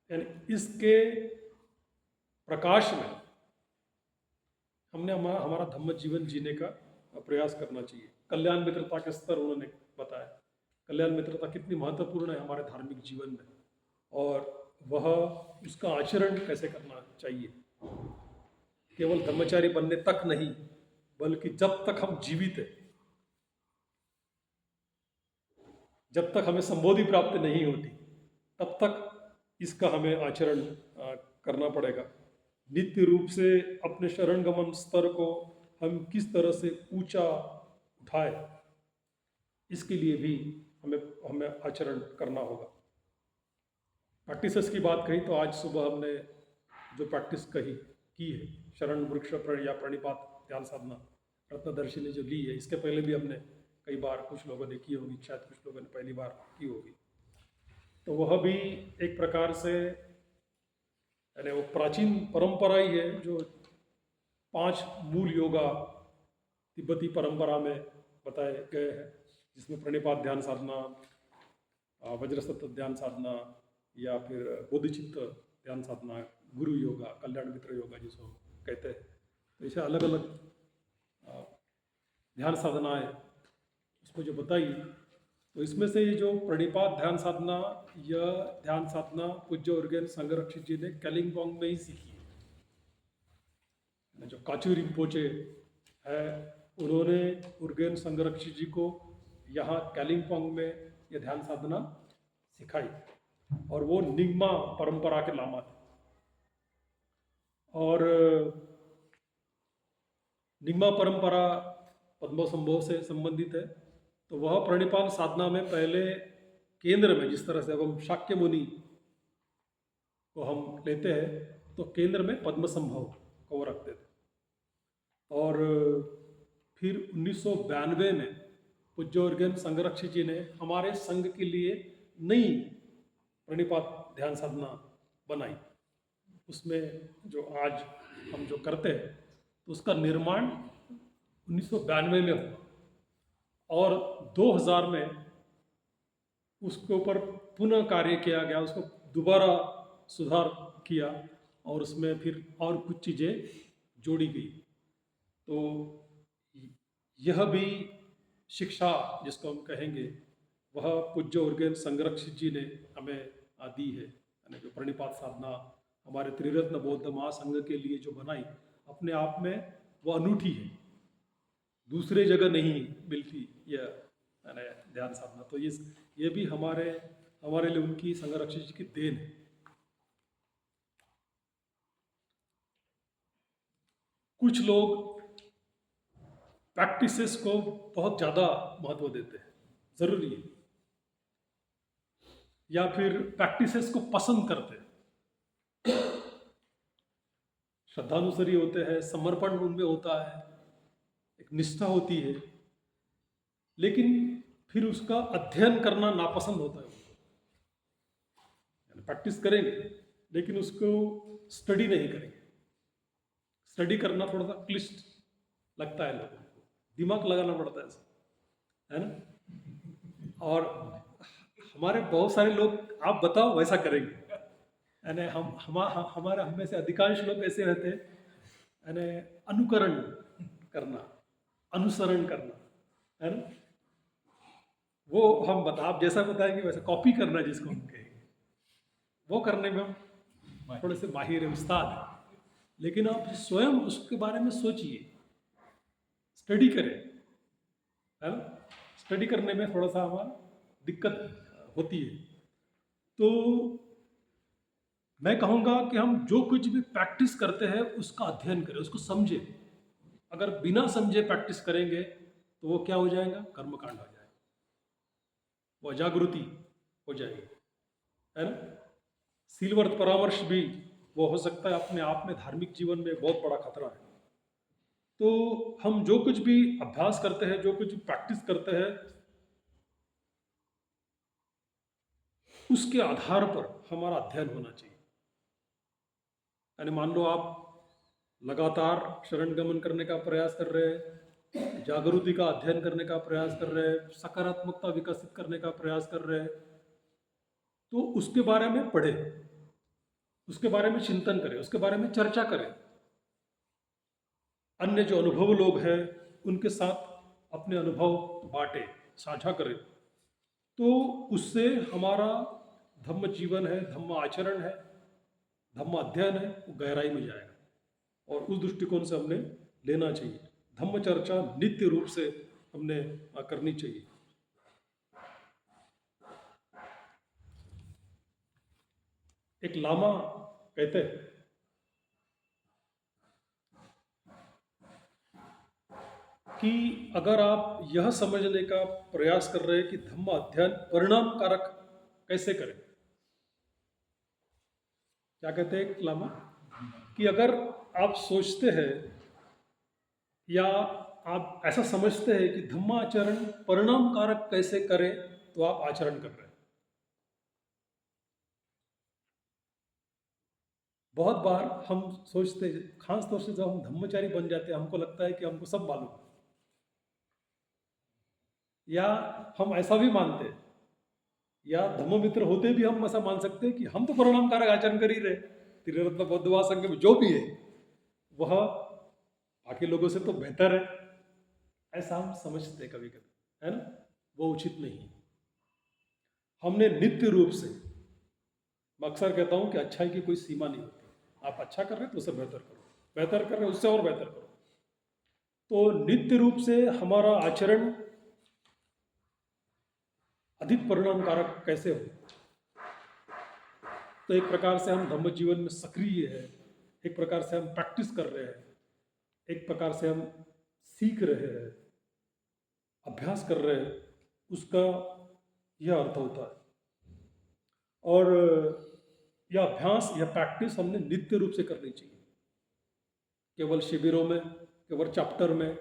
यानी इसके प्रकाश में हमने हमारा धम्म जीवन जीने का प्रयास करना चाहिए। कल्याण मित्रता के स्तर उन्होंने बताया। कल्याण मित्रता कितनी महत्वपूर्ण है हमारे धार्मिक जीवन में, और वह उसका आचरण कैसे करना चाहिए। केवल धर्मचारी बनने तक नहीं, बल्कि जब तक हम जीवित हैं, जब तक हमें संबोधि प्राप्त नहीं होती, तब तक इसका हमें आचरण करना पड़ेगा। नित्य रूप से अपने शरण गमन स्तर को हम किस तरह से ऊंचा उठाए, इसके लिए भी हमें आचरण करना होगा। प्रैक्टिसेस की बात कही तो आज सुबह हमने जो प्रैक्टिस की है, शरण वृक्ष या प्रणिपात ध्यान साधना रत्नदर्शी ने जो ली है, इसके पहले भी हमने कई बार कुछ लोगों ने की होगी, शायद कुछ लोगों ने पहली बार की होगी। तो वह भी एक प्रकार से, यानी वो प्राचीन परंपरा ही है जो 5 मूल योगा तिब्बती परंपरा में बताए गए हैं, जिसमें प्रणिपात ध्यान साधना, वज्रसत्व ध्यान साधना, या फिर बोधिचित्त ध्यान साधना, गुरु योगा, कल्याण मित्र योगा जिसको कहते हैं। तो ऐसे अलग अलग ध्यान साधनाएं उसको जो बताई, तो इसमें से ये जो प्रणिपात ध्यान साधना, यह ध्यान साधना पूज्य उर्गेन संगरक्षित जी ने कालिम्पोंग में ही सीखी है। जो काचू रिम्पोचे है, उन्होंने उर्गेन संगरक्षित जी को यहाँ कालिम्पोंग में यह ध्यान साधना सिखाई, और वो निग्मा परंपरा के लामा थे। और निग्मा परंपरा पद्मसंभव से संबंधित है। तो वह प्रणिपात साधना में पहले केंद्र में, जिस तरह से अब हम शाक्य मुनि को हम लेते हैं, तो केंद्र में पद्मसंभव को वो रखते थे। और फिर 1992 में पूज्य उर्गेन संगरक्षित जी ने हमारे संघ के लिए नई प्रणिपात ध्यान साधना बनाई। उसमें जो आज हम जो करते हैं, तो उसका निर्माण 1992 में हुआ, और 2000 में उसके ऊपर पुनः कार्य किया गया, उसको दोबारा सुधार किया, और उसमें फिर और कुछ चीज़ें जोड़ी गई। तो यह भी शिक्षा जिसको हम कहेंगे, वह पूज्य उर्गेन संगरक्षित जी ने हमें दी है। यानी जो प्रणिपात साधना हमारे त्रिरत्न बौद्ध महासंघ के लिए जो बनाई, अपने आप में वो अनूठी है, दूसरे जगह नहीं मिलती यह ध्यान साधना। तो ये भी हमारे लिए उनकी संगरक्षित जी की देन है। कुछ लोग प्रैक्टिसेस को बहुत ज़्यादा महत्व देते हैं, ज़रूरी है, या फिर प्रैक्टिसेस को पसंद करते हैं, श्रद्धानुसारी होते हैं, समर्पण उनमें होता है, एक निष्ठा होती है, लेकिन फिर उसका अध्ययन करना नापसंद होता है उनको। प्रैक्टिस करेंगे लेकिन उसको स्टडी नहीं करेंगे। स्टडी करना थोड़ा सा क्लिष्ट लगता है लोगों को, दिमाग लगाना पड़ता है ना। और हमारे बहुत सारे लोग, आप बताओ वैसा करेंगे, यानी हमारे हम में से अधिकांश लोग ऐसे रहते हैं, यानी अनुकरण करना, अनुसरण करना, है ना। वो हम आप जैसा बताएंगे वैसा कॉपी करना, जिसको हम कहेंगे, वो करने में हम थोड़े से माहिर हैं, उस्ताद हैं, लेकिन आप स्वयं उसके बारे में सोचिए, स्टडी करें, है ना। स्टडी करने में थोड़ा सा हमारा दिक्कत होती है। तो मैं कहूँगा कि हम जो कुछ भी प्रैक्टिस करते हैं उसका अध्ययन करें, उसको समझें। अगर बिना समझे प्रैक्टिस करेंगे तो वो क्या हो जाएगा, कर्मकांड हो जाएगा, वो अजागृति हो जाएगी, है ना। सीलवर्थ परामर्श भी वो हो सकता है अपने आप में धार्मिक जीवन में बहुत बड़ा खतरा है। तो हम जो कुछ भी अभ्यास करते हैं, जो कुछ भी प्रैक्टिस करते हैं, उसके आधार पर हमारा अध्ययन होना चाहिए। यानी मान लो आप लगातार शरण गमन करने का प्रयास कर रहे हैं, जागृति का अध्ययन करने का प्रयास कर रहे हैं, सकारात्मकता विकसित करने का प्रयास कर रहे हैं, तो उसके बारे में पढ़ें, उसके बारे में चिंतन करें, उसके बारे में चर्चा करें। अन्य जो अनुभव लोग हैं उनके साथ अपने अनुभव बांटें, साझा करें। तो उससे हमारा धम्म जीवन है, धम्म आचरण है, धम्म अध्ययन है, वो गहराई में जाएगा। और उस दृष्टिकोण से हमने लेना चाहिए। धम्म चर्चा नित्य रूप से हमने करनी चाहिए। एक लामा कहते हैं कि अगर आप यह समझने का प्रयास कर रहे हैं कि धम्म अध्ययन परिणाम कारक कैसे करें, क्या कहते हैं लामा, कि अगर आप सोचते हैं या आप ऐसा समझते हैं कि धम्माचरण परिणाम कारक कैसे करें, तो आप आचरण कर रहे हैं। बहुत बार हम सोचते हैं, खास तौर से जब हम धम्मचारी बन जाते हैं, हमको लगता है कि हमको सब मालूम है, या हम ऐसा भी मानते हैं, या धम्म मित्र होते भी हम ऐसा मान सकते हैं कि हम तो परिणाम कारक आचरण कर ही रहे, त्रिरत्न बौद्धवा संघ में जो भी है वह बाकी लोगों से तो बेहतर है, ऐसा हम समझते हैं कभी कभी, है ना। वो उचित नहीं है। हमने नित्य रूप से, मैं अक्सर कहता हूं कि अच्छाई की कोई सीमा नहीं होती। आप अच्छा कर रहे हैं तो उससे बेहतर करो, बेहतर कर रहे हैं उससे और बेहतर करो। तो नित्य रूप से हमारा आचरण अधिक परिणाम कारक कैसे हो, तो एक प्रकार से हम धम्म जीवन में सक्रिय है, एक प्रकार से हम प्रैक्टिस कर रहे हैं, एक प्रकार से हम सीख रहे हैं, अभ्यास कर रहे हैं, उसका यह अर्थ होता है। और यह अभ्यास, यह प्रैक्टिस हमने नित्य रूप से करनी चाहिए, केवल शिविरों में, केवल चैप्टर में,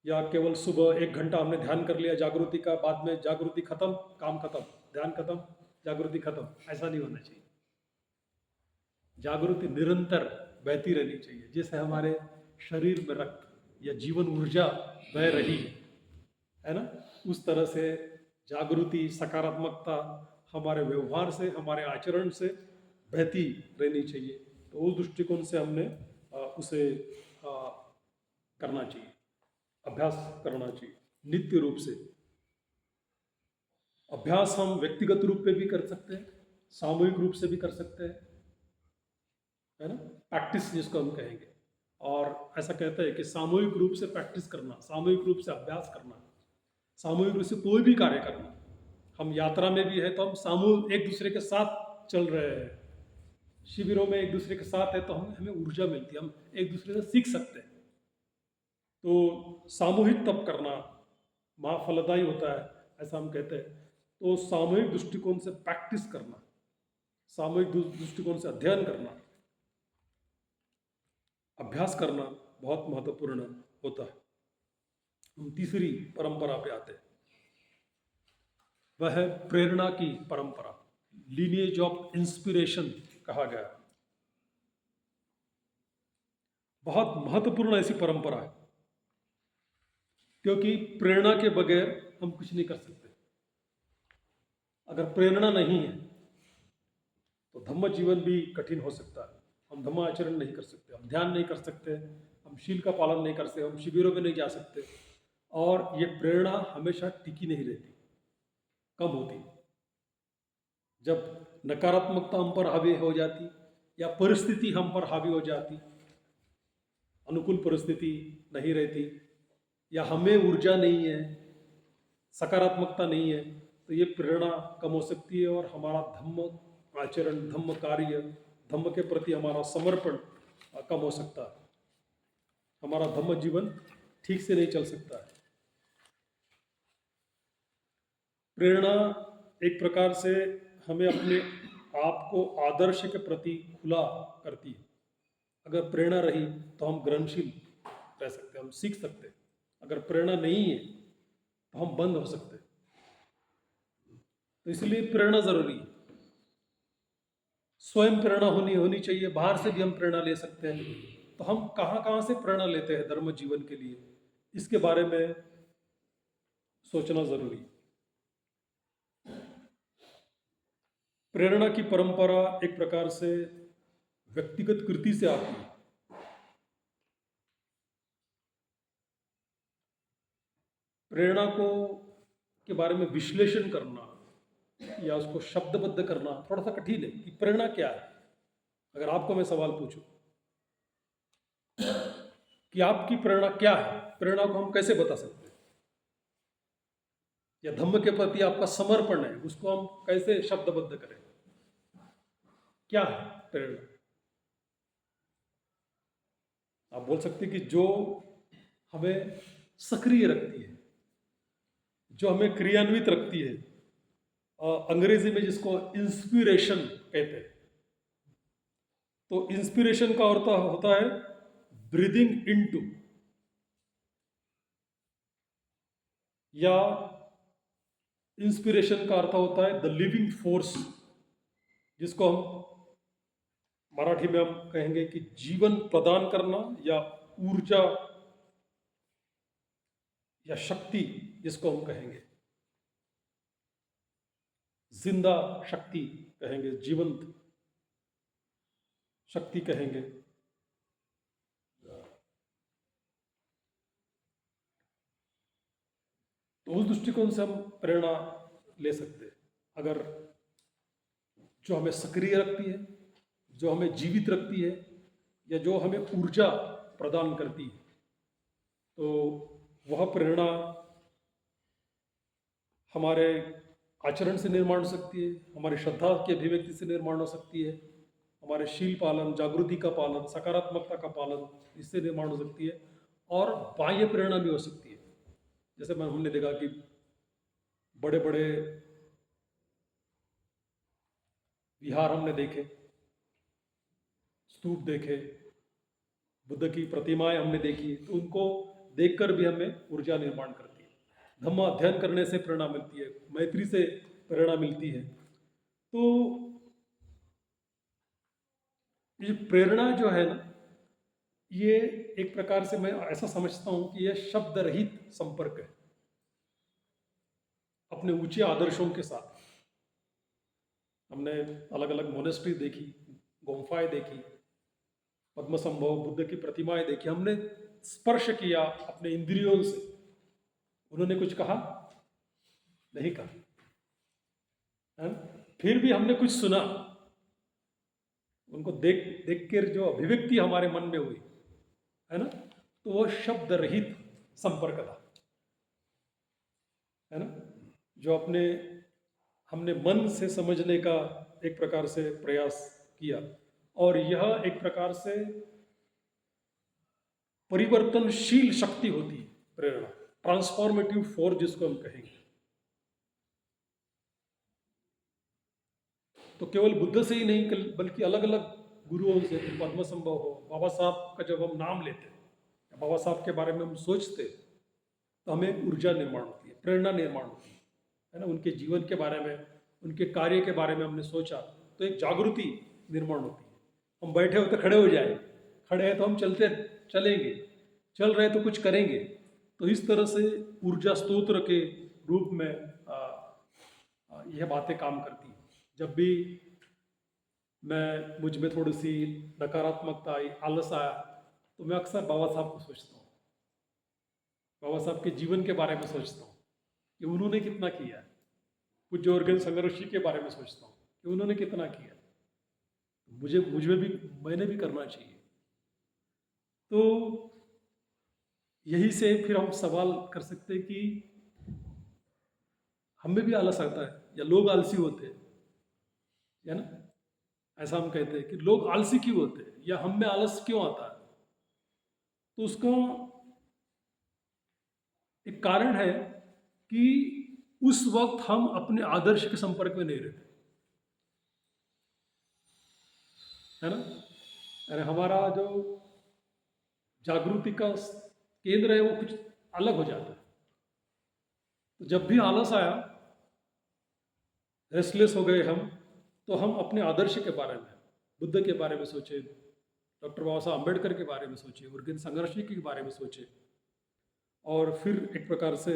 या केवल सुबह 1 घंटा हमने ध्यान कर लिया जागृति का, बाद में जागृति खत्म, काम खत्म, ध्यान खत्म, जागृति खत्म, ऐसा नहीं होना चाहिए। जागृति निरंतर बहती रहनी चाहिए, जैसे हमारे शरीर में रक्त या जीवन ऊर्जा बह रही है ना, उस तरह से जागृति, सकारात्मकता हमारे व्यवहार से, हमारे आचरण से बहती रहनी चाहिए। तो उस दृष्टिकोण से हमने उसे करना चाहिए, अभ्यास करना चाहिए नित्य रूप से। अभ्यास हम व्यक्तिगत रूप पे भी कर सकते हैं, सामूहिक रूप से भी कर सकते हैं, है ना, प्रैक्टिस जिसको हम कहेंगे। और ऐसा कहते हैं कि सामूहिक रूप से प्रैक्टिस करना, सामूहिक रूप से अभ्यास करना, सामूहिक रूप से कोई भी कार्य करना। हम यात्रा में भी है तो हम सामूहिक एक दूसरे के साथ चल रहे हैं, शिविरों में एक दूसरे के साथ है तो हमें ऊर्जा मिलती है, हम एक दूसरे से सीख सकते हैं। तो सामूहिक तप करना महाफलदायी होता है, ऐसा हम कहते हैं। तो सामूहिक दृष्टिकोण से प्रैक्टिस करना, सामूहिक दृष्टिकोण से अध्ययन करना, अभ्यास करना बहुत महत्वपूर्ण होता है। हम तीसरी परंपरा पे आते हैं, वह है प्रेरणा की परंपरा, लीनिएज ऑफ इंस्पिरेशन कहा गया। बहुत महत्वपूर्ण ऐसी परंपरा है, क्योंकि प्रेरणा के बगैर हम कुछ नहीं कर सकते। अगर प्रेरणा नहीं है तो धम्म जीवन भी कठिन हो सकता है। हम धम्म आचरण नहीं कर सकते, हम ध्यान नहीं कर सकते, हम शील का पालन नहीं कर सकते, हम शिविरों में नहीं जा सकते, और ये प्रेरणा हमेशा टिकी नहीं रहती, कम होती। जब नकारात्मकता हम पर हावी हो जाती या परिस्थिति हम पर हावी हो जाती, अनुकूल परिस्थिति नहीं रहती, या हमें ऊर्जा नहीं है, सकारात्मकता नहीं है, तो ये प्रेरणा कम हो सकती है और हमारा धम्म आचरण, धम्म कार्य, धम्म के प्रति हमारा समर्पण कम हो सकता है। हमारा धम्म जीवन ठीक से नहीं चल सकता है। प्रेरणा एक प्रकार से हमें अपने आप को आदर्श के प्रति खुला करती है। अगर प्रेरणा रही तो हम ग्रहणशील रह सकते हैं, हम सीख सकते हैं। अगर प्रेरणा नहीं है तो हम बंद हो सकते हैं। तो इसलिए प्रेरणा जरूरी है। स्वयं प्रेरणा होनी चाहिए। बाहर से भी हम प्रेरणा ले सकते हैं। तो हम कहाँ से प्रेरणा लेते हैं धर्म जीवन के लिए, इसके बारे में सोचना जरूरी है। प्रेरणा की परंपरा एक प्रकार से व्यक्तिगत कृति से आती है। प्रेरणा को के बारे में विश्लेषण करना या उसको शब्दबद्ध करना थोड़ा सा कठिन है कि प्रेरणा क्या है। अगर आपको मैं सवाल पूछूं कि आपकी प्रेरणा क्या है, प्रेरणा को हम कैसे बता सकते हैं, या धम्म के प्रति आपका समर्पण है, उसको हम कैसे शब्दबद्ध करें? क्या है प्रेरणा? आप बोल सकते हैं कि जो हमें सक्रिय रखती है, जो हमें क्रियान्वित रखती है, अंग्रेजी में जिसको इंस्पिरेशन कहते हैं। तो इंस्पिरेशन का अर्थ होता है ब्रीदिंग इनटू, या इंस्पिरेशन का अर्थ होता है द लिविंग फोर्स, जिसको हम मराठी में हम कहेंगे कि जीवन प्रदान करना या ऊर्जा या शक्ति, जिसको हम कहेंगे जिंदा शक्ति कहेंगे, जीवंत शक्ति कहेंगे। तो उस दृष्टिकोण से हम प्रेरणा ले सकते हैं। अगर जो हमें सक्रिय रखती है, जो हमें जीवित रखती है, या जो हमें ऊर्जा प्रदान करती है, तो वह प्रेरणा हमारे आचरण से निर्माण हो सकती है, हमारी श्रद्धा की अभिव्यक्ति से निर्माण हो सकती है, हमारे शील पालन, जागृति का पालन, सकारात्मकता का पालन, इससे निर्माण हो सकती है। और बाह्य प्रेरणा भी हो सकती है। जैसे हमने देखा कि बड़े बड़े विहार हमने देखे, स्तूप देखे, बुद्ध की प्रतिमाएं हमने देखी, तो उनको देखकर भी हमें ऊर्जा निर्माण करती है। धम्म अध्ययन करने से प्रेरणा मिलती है, मैत्री से प्रेरणा मिलती है। तो ये प्रेरणा जो है ना, ये एक प्रकार से मैं ऐसा समझता हूं कि यह शब्द रहित संपर्क है अपने ऊंचे आदर्शों के साथ। हमने अलग अलग मोनेस्ट्री देखी, गुम्फाएं देखी, पद्मसंभव, बुद्ध की प्रतिमाएं देखी, हमने स्पर्श किया अपने इंद्रियों से। उन्होंने कुछ कहा नहीं कहा है? फिर भी हमने कुछ सुना, उनको देख कर जो अभिव्यक्ति हमारे मन में हुई है ना, तो वो शब्द रहित संपर्क था, है ना, जो हमने मन से समझने का एक प्रकार से प्रयास किया। और यह एक प्रकार से परिवर्तनशील शक्ति होती है प्रेरणा, ट्रांसफॉर्मेटिव फोर्स जिसको हम कहेंगे। तो केवल बुद्ध से ही नहीं, बल्कि अलग अलग गुरुओं से, पद्मसंभव हो, बाबा साहब का जब हम नाम लेते हैं, बाबा साहब के बारे में हम सोचते, तो हमें ऊर्जा निर्माण होती है, प्रेरणा निर्माण होती है ना। उनके जीवन के बारे में, उनके कार्य के बारे में हमने सोचा, तो एक जागृति निर्माण होती है। हम बैठे हो तो खड़े हो जाए, खड़े हैं तो हम चलेंगे, चल रहे तो कुछ करेंगे। तो इस तरह से ऊर्जा स्तोत्र के रूप में यह बातें काम करती हैं। जब भी मुझ में थोड़ी सी नकारात्मकता आई, आलस आया, तो मैं अक्सर बाबा साहब को सोचता हूँ, बाबा साहब के जीवन के बारे में सोचता हूँ कि उन्होंने कितना किया है। पूज्य ऑर्गन संघर्षी के बारे में सोचता हूँ कि उन्होंने कितना किया, मुझे भी, मैंने भी करना चाहिए। तो यही से फिर हम सवाल कर सकते हैं कि हमें भी आलस आता है या लोग आलसी होते हैं, है ना? ऐसा हम कहते हैं कि लोग आलसी क्यों होते हैं या हम में आलस क्यों आता है। तो उसका एक कारण है कि उस वक्त हम अपने आदर्श के संपर्क में नहीं रहते, है ना? अरे हमारा जो जागृति का केंद्र है वो कुछ अलग हो जाता है। तो जब भी आलस आया, रेस्टलेस हो गए हम, तो हम अपने आदर्श के बारे में, बुद्ध के बारे में सोचे, डॉक्टर बाबा साहब अम्बेडकर के बारे में सोचे, उर्गेन संघर्ष के बारे में सोचे, और फिर एक प्रकार से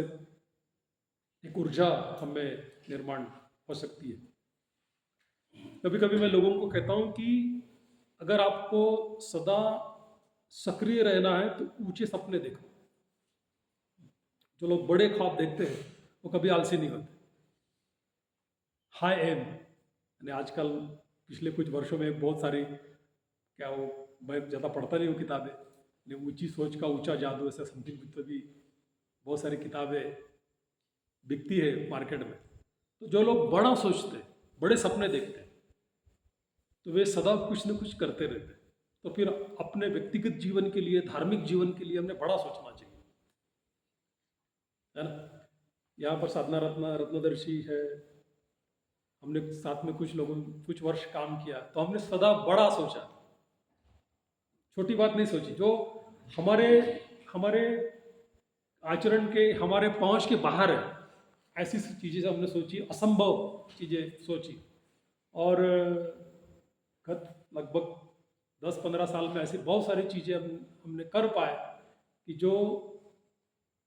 एक ऊर्जा हमें निर्माण हो सकती है। कभी कभी मैं लोगों को कहता हूँ कि अगर आपको सदा सक्रिय रहना है तो ऊंचे सपने देखो। जो लोग बड़े ख्वाब देखते हैं वो कभी आलसी नहीं होते। हाई एम, यानी आजकल पिछले कुछ वर्षों में बहुत सारी, क्या वो, मैं ज़्यादा पढ़ता नहीं हूँ किताबें, लेकिन ऊंची सोच का ऊंचा जादू, ऐसा समथिंग तो भी बहुत सारी किताबें बिकती है मार्केट में। तो जो लोग बड़ा सोचते, बड़े सपने देखते, तो वे सदा कुछ न कुछ करते रहते। तो फिर अपने व्यक्तिगत जीवन के लिए, धार्मिक जीवन के लिए हमने बड़ा सोचना चाहिए, है ना? यहाँ पर साधना रत्नदर्शी है, हमने साथ में कुछ लोगों, कुछ वर्ष काम किया, तो हमने सदा बड़ा सोचा, छोटी बात नहीं सोची। जो हमारे हमारे आचरण के, हमारे पहुंच के बाहर है, ऐसी चीज़ें हमने सोची, असंभव चीज़ें सोची। और गत लगभग 10-15 साल में ऐसी बहुत सारी चीज़ें हमने कर पाए कि जो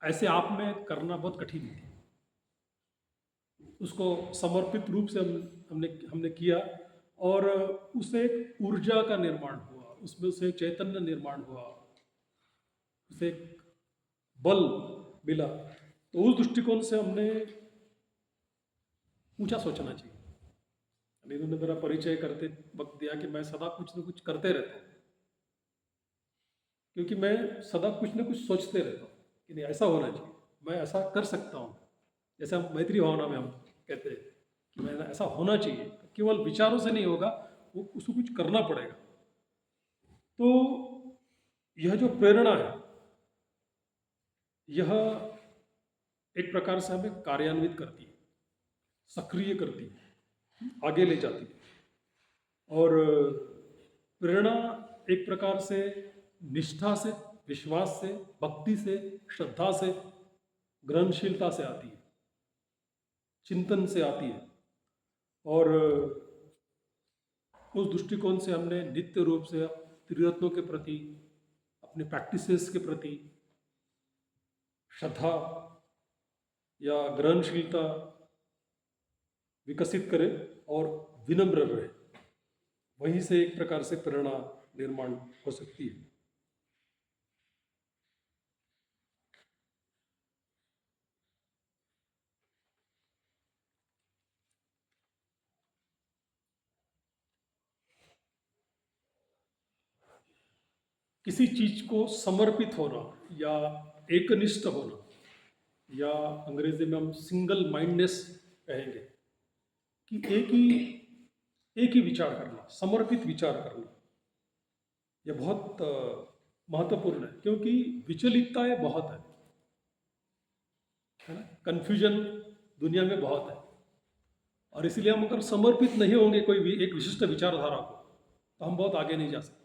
ऐसे आप में करना बहुत कठिन थी। उसको समर्पित रूप से हमने किया, और उससे एक ऊर्जा का निर्माण हुआ, उसमें से चैतन्य निर्माण हुआ, उसे एक बल मिला। तो उस दृष्टिकोण से हमने ऊंचा सोचना चाहिए। इन्होंने मेरा परिचय करते वक्त दिया कि मैं सदा कुछ न कुछ करते रहता हूँ, क्योंकि मैं सदा कुछ न कुछ सोचते रहता हूँ कि नहीं ऐसा होना चाहिए, मैं ऐसा कर सकता हूँ। जैसे हम मैत्री भावना में हम कहते हैं कि मैं ऐसा होना चाहिए, तो केवल विचारों से नहीं होगा, वो उसको कुछ करना पड़ेगा। तो यह जो प्रेरणा है, यह एक प्रकार से हमें कार्यान्वित करती है, सक्रिय करती है, आगे ले जाती है। और प्रेरणा एक प्रकार से निष्ठा से, विश्वास से, भक्ति से, श्रद्धा से, ग्रहणशीलता से आती है, चिंतन से आती है। और उस दृष्टिकोण से हमने नित्य रूप से त्रिरत्नों के प्रति, अपने प्रैक्टिसेस के प्रति श्रद्धा या ग्रहणशीलता विकसित करें और विनम्र रहे। वहीं से एक प्रकार से प्रेरणा निर्माण हो सकती है। किसी चीज को समर्पित होना या एकनिष्ठ होना, या अंग्रेजी में हम सिंगल माइंडनेस कहेंगे, कि एक ही विचार करना, समर्पित विचार करना, यह बहुत महत्वपूर्ण है। क्योंकि विचलितताएं बहुत है ना? कन्फ्यूजन दुनिया में बहुत है, और इसलिए हम अगर समर्पित नहीं होंगे कोई भी एक विशिष्ट विचारधारा को, तो हम बहुत आगे नहीं जा सकते,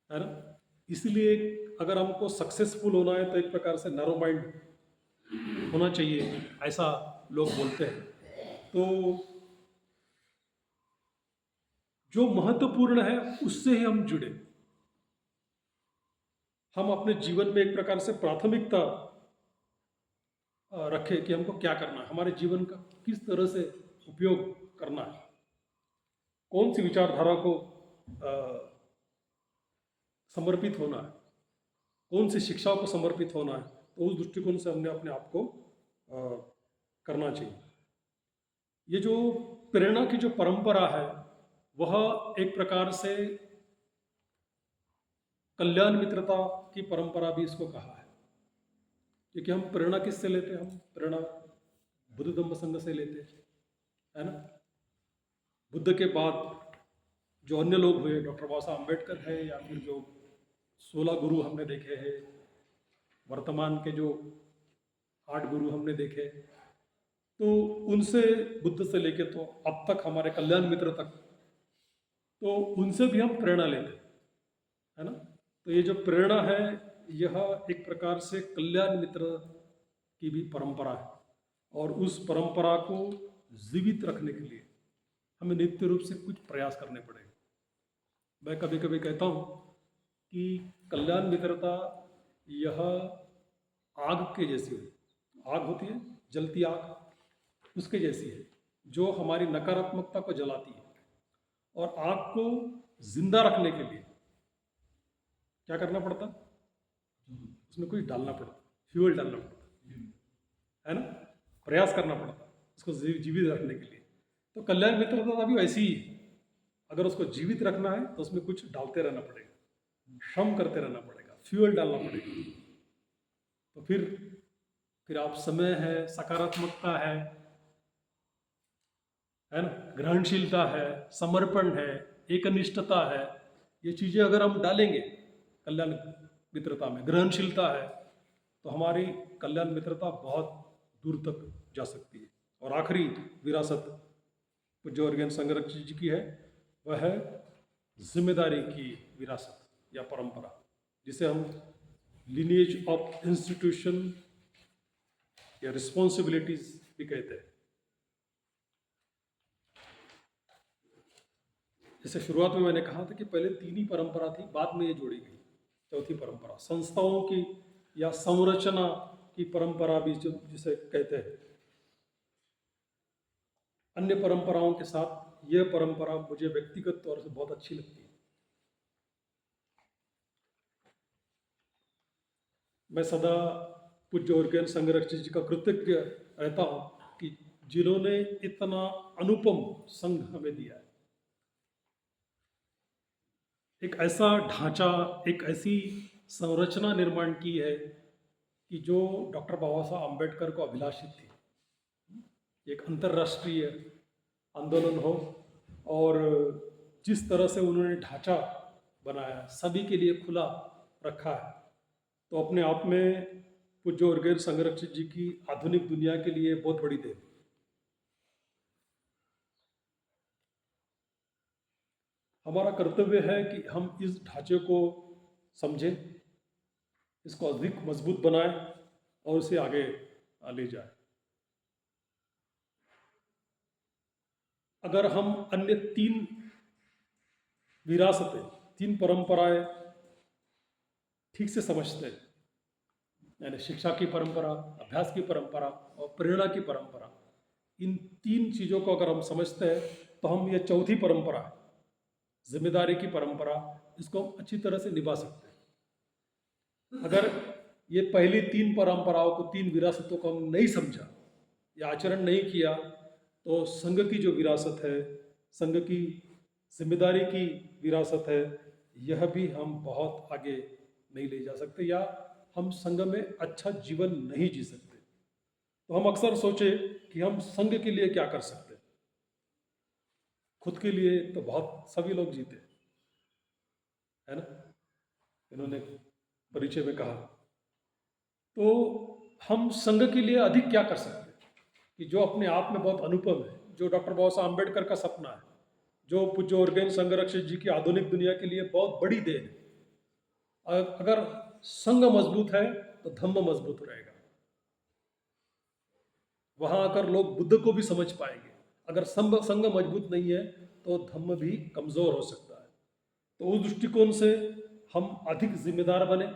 है ना? इसलिए अगर हमको सक्सेसफुल होना है तो एक प्रकार से नैरो माइंड होना चाहिए, ऐसा लोग बोलते हैं। तो जो महत्वपूर्ण है उससे ही हम जुड़े, हम अपने जीवन में एक प्रकार से प्राथमिकता रखें कि हमको क्या करना है, हमारे जीवन का किस तरह से उपयोग करना है, कौन सी विचारधारा को समर्पित होना है, कौन सी शिक्षा को समर्पित होना है। तो उस दृष्टिकोण से हमने अपने आप को करना चाहिए। ये जो प्रेरणा की जो परंपरा है वह एक प्रकार से कल्याण मित्रता की परंपरा भी इसको कहा है, क्योंकि हम प्रेरणा किससे लेते हैं? हम प्रेरणा बुद्ध धम्म संघ से लेते हैं, है ना। बुद्ध के बाद जो अन्य लोग हुए, डॉक्टर बाबा साहब अम्बेडकर है, या फिर जो 16 गुरु हमने देखे हैं, वर्तमान के जो 8 गुरु हमने देखे, तो उनसे, बुद्ध से लेके तो अब तक हमारे कल्याण मित्र तक, तो उनसे भी हम प्रेरणा लेते हैं, है ना। तो ये जो प्रेरणा है यह एक प्रकार से कल्याण मित्र की भी परंपरा है, और उस परंपरा को जीवित रखने के लिए हमें नित्य रूप से कुछ प्रयास करने पड़ेंगे। मैं कभी कभी कहता हूँ कि कल्याण मित्रता यह आग के जैसी है। आग होती है, जलती आग, उसके जैसी है, जो हमारी नकारात्मकता को जलाती है। और आग को जिंदा रखने के लिए क्या करना पड़ता? उसमें कुछ डालना पड़ता, फ्यूल डालना पड़ता, है ना, प्रयास करना पड़ता उसको जीवित रखने के लिए। तो कल्याण मित्रता भी वैसी ही है। अगर उसको जीवित रखना है तो उसमें कुछ डालते रहना पड़ेगा, श्रम करते रहना पड़ेगा, फ्यूल डालना पड़ेगा। तो फिर आप समय है, सकारात्मकता है ना, ग्रहणशीलता है, समर्पण है, एकनिष्ठता है, ये चीज़ें अगर हम डालेंगे कल्याण मित्रता में, ग्रहणशीलता है, तो हमारी कल्याण मित्रता बहुत दूर तक जा सकती है। और आखिरी विरासत पूज्य ऑर्गेन संरक्षक जी की है, वह है जिम्मेदारी की विरासत या परंपरा, जिसे हम लिनिएज ऑफ इंस्टीट्यूशन या रिस्पॉन्सिबिलिटीज भी कहते हैं। जैसे शुरुआत में मैंने कहा था कि पहले 3 ही परंपरा थी, बाद में ये जोड़ी गई चौथी परंपरा, संस्थाओं की या संरचना की परंपरा भी जो जिसे कहते हैं। अन्य परंपराओं के साथ यह परंपरा मुझे व्यक्तिगत तौर से बहुत अच्छी लगती है। मैं सदा पूज्य ऑर्गेन संरक्षक जी का कृतज्ञ रहता हूँ कि जिन्होंने इतना अनुपम संघ हमें दिया है, एक ऐसा ढांचा, एक ऐसी संरचना निर्माण की है कि जो डॉक्टर बाबा साहब अम्बेडकर को अभिलाषित थी। एक अंतर्राष्ट्रीय आंदोलन हो, और जिस तरह से उन्होंने ढांचा बनाया, सभी के लिए खुला रखा है, तो अपने आप में पूज्य ऑर्गेन संरक्षक जी की आधुनिक दुनिया के लिए बहुत बड़ी देन। हमारा कर्तव्य है कि हम इस ढांचे को समझें, इसको अधिक मजबूत बनाएं और उसे आगे ले जाएं। अगर हम अन्य 3 विरासतें, 3 परंपराएं ठीक से समझते हैं, यानी शिक्षा की परंपरा, अभ्यास की परंपरा और प्रेरणा की परंपरा, इन 3 चीज़ों को अगर हम समझते हैं तो हम ये चौथी परंपरा, जिम्मेदारी की परंपरा, इसको हम अच्छी तरह से निभा सकते हैं। अगर ये पहली 3 परंपराओं को, 3 विरासतों को हम नहीं समझा या आचरण नहीं किया, तो संघ की जो विरासत है, संघ की जिम्मेदारी की विरासत है, यह भी हम बहुत आगे नहीं ले जा सकते, या हम संघ में अच्छा जीवन नहीं जी सकते। तो हम अक्सर सोचे कि हम संघ के लिए क्या कर सकते हैं। खुद के लिए तो बहुत सभी लोग जीते, है ना, इन्होंने परिचय में कहा। तो हम संघ के लिए अधिक क्या कर सकते हैं कि जो अपने आप में बहुत अनुपम है, जो डॉक्टर बाबा साहब अम्बेडकर का सपना है, जो पूज्य ऑर्गेन संरक्षक जी की आधुनिक दुनिया के लिए बहुत बड़ी देन है। अगर संघ मजबूत है तो धम्म मजबूत रहेगा। वहां आकर लोग बुद्ध को भी समझ पाएंगे। अगर संघ मजबूत नहीं है तो धम्म भी कमजोर हो सकता है। तो उस दृष्टिकोण से हम अधिक जिम्मेदार बने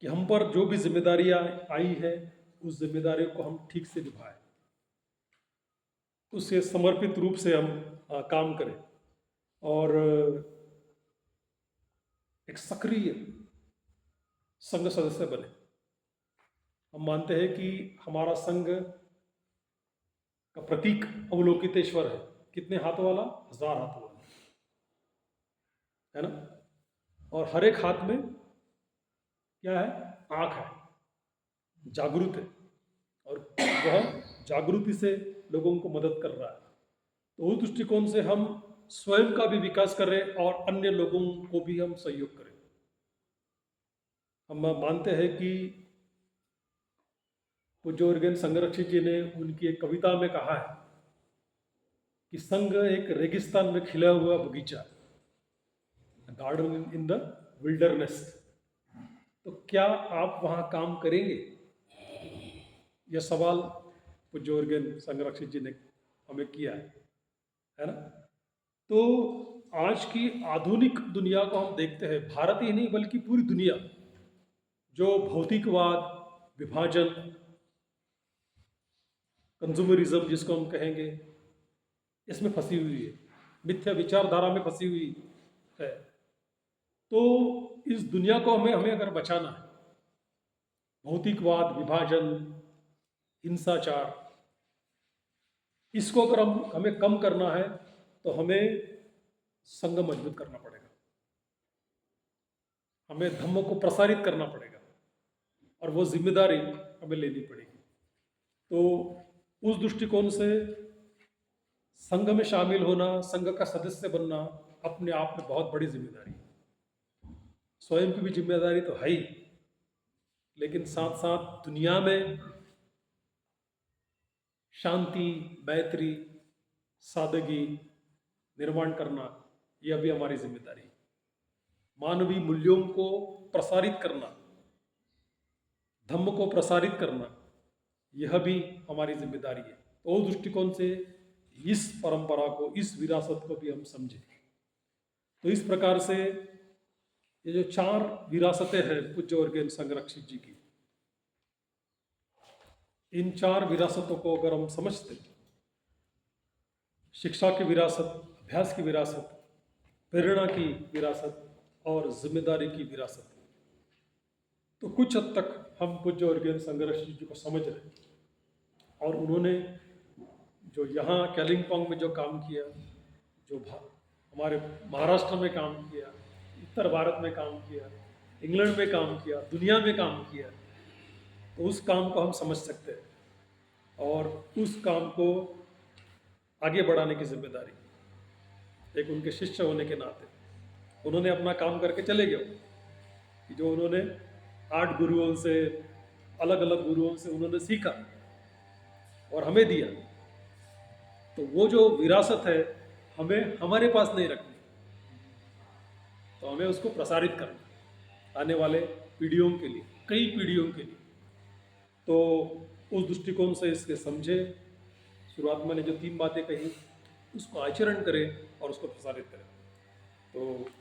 कि हम पर जो भी जिम्मेदारियां आई है उस जिम्मेदारी को हम ठीक से निभाएं, उससे समर्पित रूप से हम काम करें और एक सक्रिय संघ सदस्य बने। हम मानते हैं कि हमारा संघ का प्रतीक अवलोकितेश्वर है। कितने हाथों वाला? 1000 हाथों वाला, है ना। और हर एक हाथ में क्या है? आंख है, जागरूक है, और वह जागृति से लोगों को मदद कर रहा है। तो उस दृष्टिकोण से हम स्वयं का भी विकास करें और अन्य लोगों को भी हम सहयोग करें। हम मानते हैं कि पूज्य ओरगेन संगरक्षित जी ने उनकी एक कविता में कहा है कि संघ एक रेगिस्तान में खिला हुआ बगीचा, गार्डन इन द विल्डरनेस। तो क्या आप वहाँ काम करेंगे? यह सवाल पूज्य ओरगेन संगरक्षित जी ने हमें किया है ना। तो आज की आधुनिक दुनिया को हम देखते हैं, भारत ही नहीं बल्कि पूरी दुनिया, जो भौतिकवाद, विभाजन, कंज्यूमरिज्म जिसको हम कहेंगे, इसमें फंसी हुई है, मिथ्या विचारधारा में फंसी हुई है। तो इस दुनिया को हमें अगर बचाना है, भौतिकवाद, विभाजन, हिंसाचार, इसको अगर हमें कम करना है तो हमें संघ मजबूत करना पड़ेगा, हमें धम्म को प्रसारित करना पड़ेगा, और वो जिम्मेदारी हमें लेनी पड़ेगी। तो उस दृष्टिकोण से संघ में शामिल होना, संघ का सदस्य बनना अपने आप में बहुत बड़ी जिम्मेदारी है। स्वयं की भी जिम्मेदारी तो है ही, लेकिन साथ साथ दुनिया में शांति, मैत्री, सादगी निर्माण करना, यह भी हमारी जिम्मेदारी है। मानवीय मूल्यों को प्रसारित करना, धम्म को प्रसारित करना, यह भी हमारी जिम्मेदारी है। तो उस दृष्टिकोण से इस परंपरा को, इस विरासत को भी हम समझें। तो इस प्रकार से ये जो 4 विरासतें हैं पूज्य ओरगेन संगरक्षित जी की, इन 4 विरासतों को अगर हम समझते, शिक्षा की विरासत, अभ्यास की विरासत, प्रेरणा की विरासत और जिम्मेदारी की विरासत, तो कुछ हद तक हम पूज्य ओरगेन संगरक्षित जी को समझ रहे हैं। और उन्होंने जो यहाँ कालिम्पोंग में जो काम किया, जो हमारे महाराष्ट्र में काम किया, उत्तर भारत में काम किया, इंग्लैंड में काम किया, दुनिया में काम किया, तो उस काम को हम समझ सकते हैं। और उस काम को आगे बढ़ाने की जिम्मेदारी, एक उनके शिष्य होने के नाते, उन्होंने अपना काम करके चले गए कि जो उन्होंने 8 गुरुओं से, अलग अलग गुरुओं से उन्होंने सीखा और हमें दिया। तो वो जो विरासत है हमें हमारे पास नहीं रखनी, तो हमें उसको प्रसारित करना आने वाले पीढ़ियों के लिए, कई पीढ़ियों के लिए। तो उस दृष्टिकोण से इसके समझे, शुरुआत में मैंने जो 3 बातें कही उसको आचरण करें और उसको प्रसारित करें। तो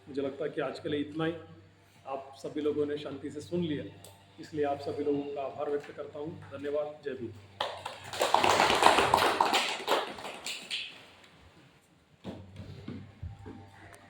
मुझे लगता है कि आज के लिए इतना ही। आप सभी लोगों ने शांति से सुन लिया, इसलिए आप सभी लोगों का आभार व्यक्त करता हूँ। धन्यवाद। जय भीम।